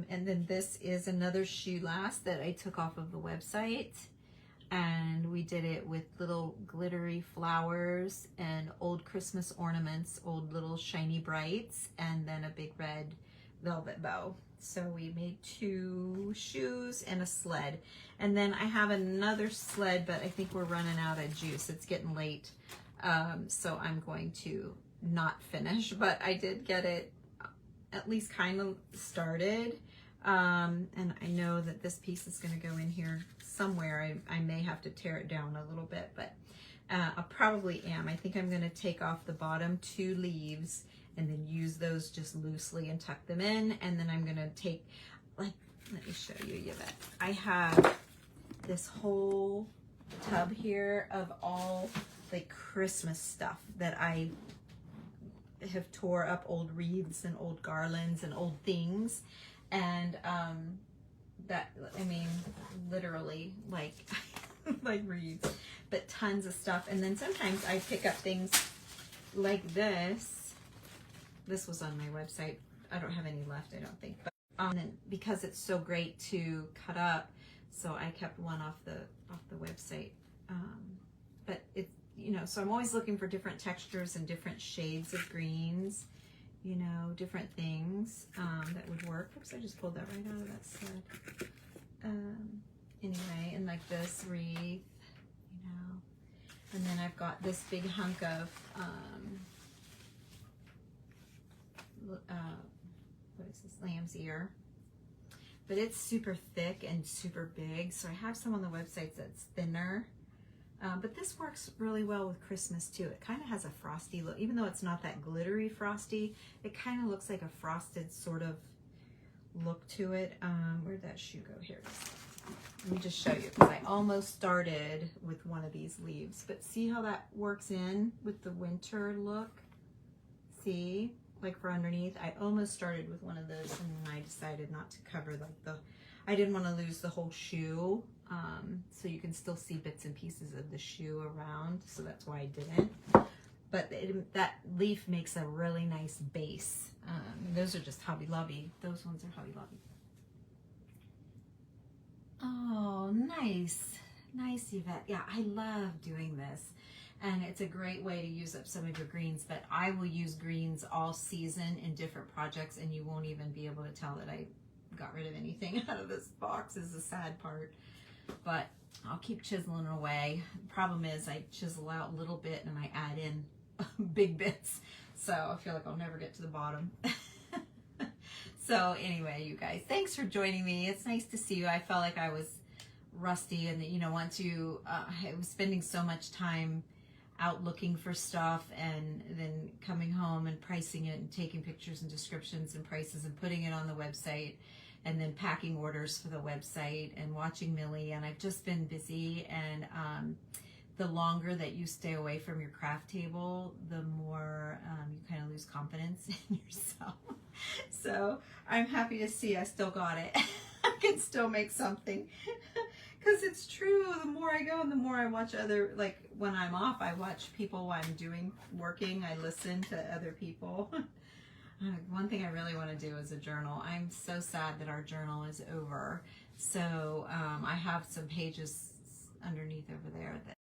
And then this is another shoe last that I took off of the website, and we did it with little glittery flowers and old Christmas ornaments, old little shiny brights, and then a big red velvet bow. So we made 2 shoes and a sled. And then I have another sled, but I think we're running out of juice. It's getting late. So I'm going to not finish, but I did get it at least kind of started. And I know that this piece is going to go in here somewhere. I may have to tear it down a little bit, but I probably am. I think I'm going to take off the bottom 2 leaves and then use those just loosely and tuck them in. And then I'm going to take, like, let me show you, Yvette. I have this whole tub here of all the Christmas stuff that I have tore up, old wreaths and old garlands and old things. And that, I mean, literally like like wreaths, but tons of stuff. And then sometimes I pick up things like this. This was on my website. I don't have any left, I don't think. But and because it's so great to cut up, so I kept one off the website. But it's, you know, so I'm always looking for different textures and different shades of greens, you know, different things that would work. Oops, I just pulled that right out of that sled. Anyway, and like this wreath, you know, and then I've got this big hunk of what is this, lamb's ear, but it's super thick and super big. So I have some on the websites that's thinner, but this works really well with Christmas too. It kind of has a frosty look, even though it's not that glittery frosty. It kind of looks like a frosted sort of look to it. Where'd that shoe go? Here it is. Let me just show you, because I almost started with one of these leaves, but see how that works in with the winter look? See? Like for underneath, I almost started with one of those, and then I decided not to cover like I didn't want to lose the whole shoe, so you can still see bits and pieces of the shoe around, so that's why I didn't. But that leaf makes a really nice base. Those are just Hobby Lobby. Those ones are Hobby Lobby. Oh, nice. Nice, Yvette. Yeah, I love doing this. And it's a great way to use up some of your greens, but I will use greens all season in different projects, and you won't even be able to tell that I got rid of anything out of this box, is the sad part. But I'll keep chiseling away. The problem is I chisel out a little bit and I add in big bits. So I feel like I'll never get to the bottom. So anyway, you guys, thanks for joining me. It's nice to see you. I felt like I was rusty, and you know, I was spending so much time out looking for stuff, and then coming home and pricing it and taking pictures and descriptions and prices and putting it on the website, and then packing orders for the website and watching Millie. And I've just been busy, and the longer that you stay away from your craft table, the more you kind of lose confidence in yourself. So I'm happy to see I still got it. I can still make something. Because it's true, the more I go and the more I watch other, like when I'm off, I watch people while I'm working, I listen to other people. One thing I really want to do is a journal. I'm so sad that our journal is over. So I have some pages underneath over there that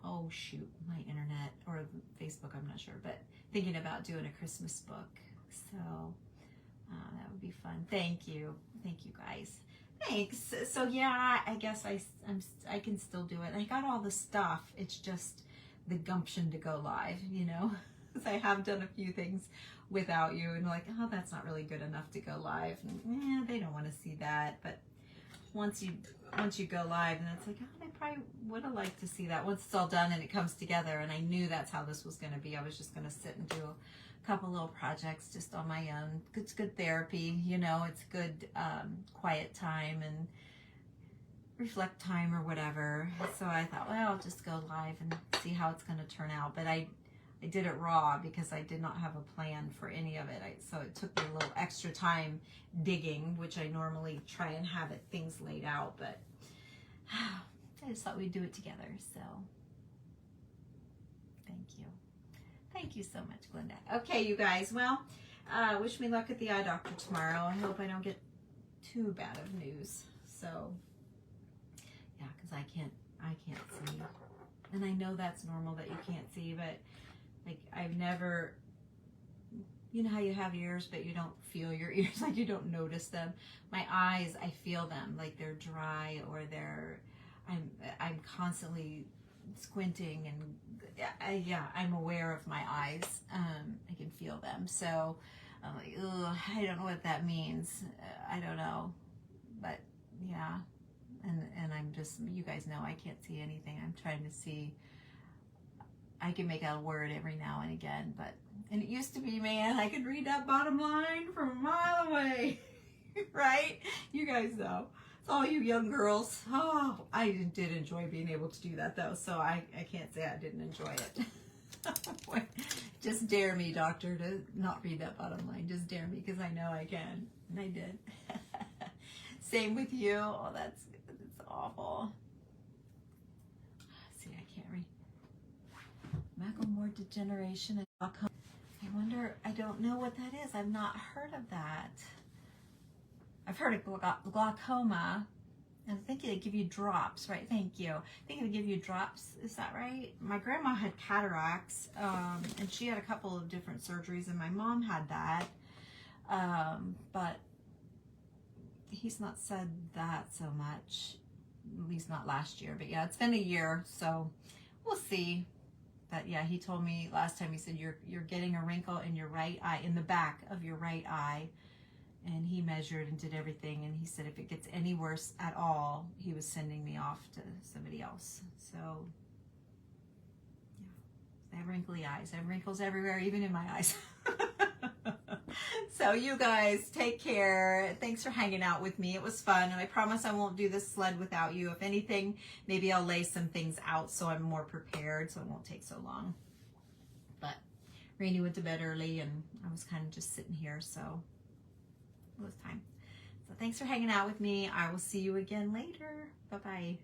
oh shoot, my internet or Facebook, I'm not sure, but thinking about doing a Christmas book. So that would be fun. Thank you guys. Thanks. So yeah, I guess I can still do it. I got all the stuff. It's just the gumption to go live, you know. because I have done a few things without you, and like, oh, that's not really good enough to go live. And, they don't want to see that. But once you go live, and it's like, oh, they probably would have liked to see that. Once it's all done and it comes together, and I knew that's how this was going to be. I was just going to sit and do a couple little projects just on my own. It's good therapy, you know. It's good quiet time and reflect time or whatever. So I thought, well, I'll just go live and see how it's going to turn out. But I did it raw because I did not have a plan for any of it. So it took me a little extra time digging, which I normally try and have things laid out. But I just thought we'd do it together. So thank you. Thank you so much, Glenda. Okay, you guys. Well, wish me luck at the eye doctor tomorrow. I hope I don't get too bad of news. So yeah, because I can't see, and I know that's normal that you can't see, but like I've never, you know how you have ears but you don't feel your ears, like you don't notice them. My eyes, I feel them, like they're dry or I'm constantly squinting, and yeah, I'm aware of my eyes. I can feel them, so I'm like, ugh, I don't know what that means. I don't know, but yeah. And I'm just, you guys know I can't see anything. I'm trying to see, I can make out a word every now and again, and it used to be, man, I could read that bottom line from a mile away, right? You guys know. It's all you young girls. Oh, I did enjoy being able to do that though, so I can't say I didn't enjoy it. Just dare me, doctor, to not read that bottom line. Just dare me, because I know I can, and I did. Same with you. Oh, that's awful. See, I can't read. Macular degeneration and glaucoma. I wonder, I don't know what that is. I've not heard of that. I've heard of glaucoma, and I think they give you drops, right? Thank you. I think they give you drops. Is that right? My grandma had cataracts, and she had a couple of different surgeries, and my mom had that. But he's not said that so much. At least not last year, but yeah, it's been a year, so we'll see. But yeah, he told me last time, he said you're getting a wrinkle in your right eye, in the back of your right eye, and he measured and did everything, and he said if it gets any worse at all, he was sending me off to somebody else. So yeah, I have wrinkly eyes. I have wrinkles everywhere, even in my eyes. So you guys take care. Thanks for hanging out with me. It was fun, and I promise I won't do this sled without you. If anything, maybe I'll lay some things out so I'm more prepared, so it won't take so long. But Randy went to bed early, and I was kind of just sitting here, so it was time. So thanks for hanging out with me. I will see you again later. Bye-bye.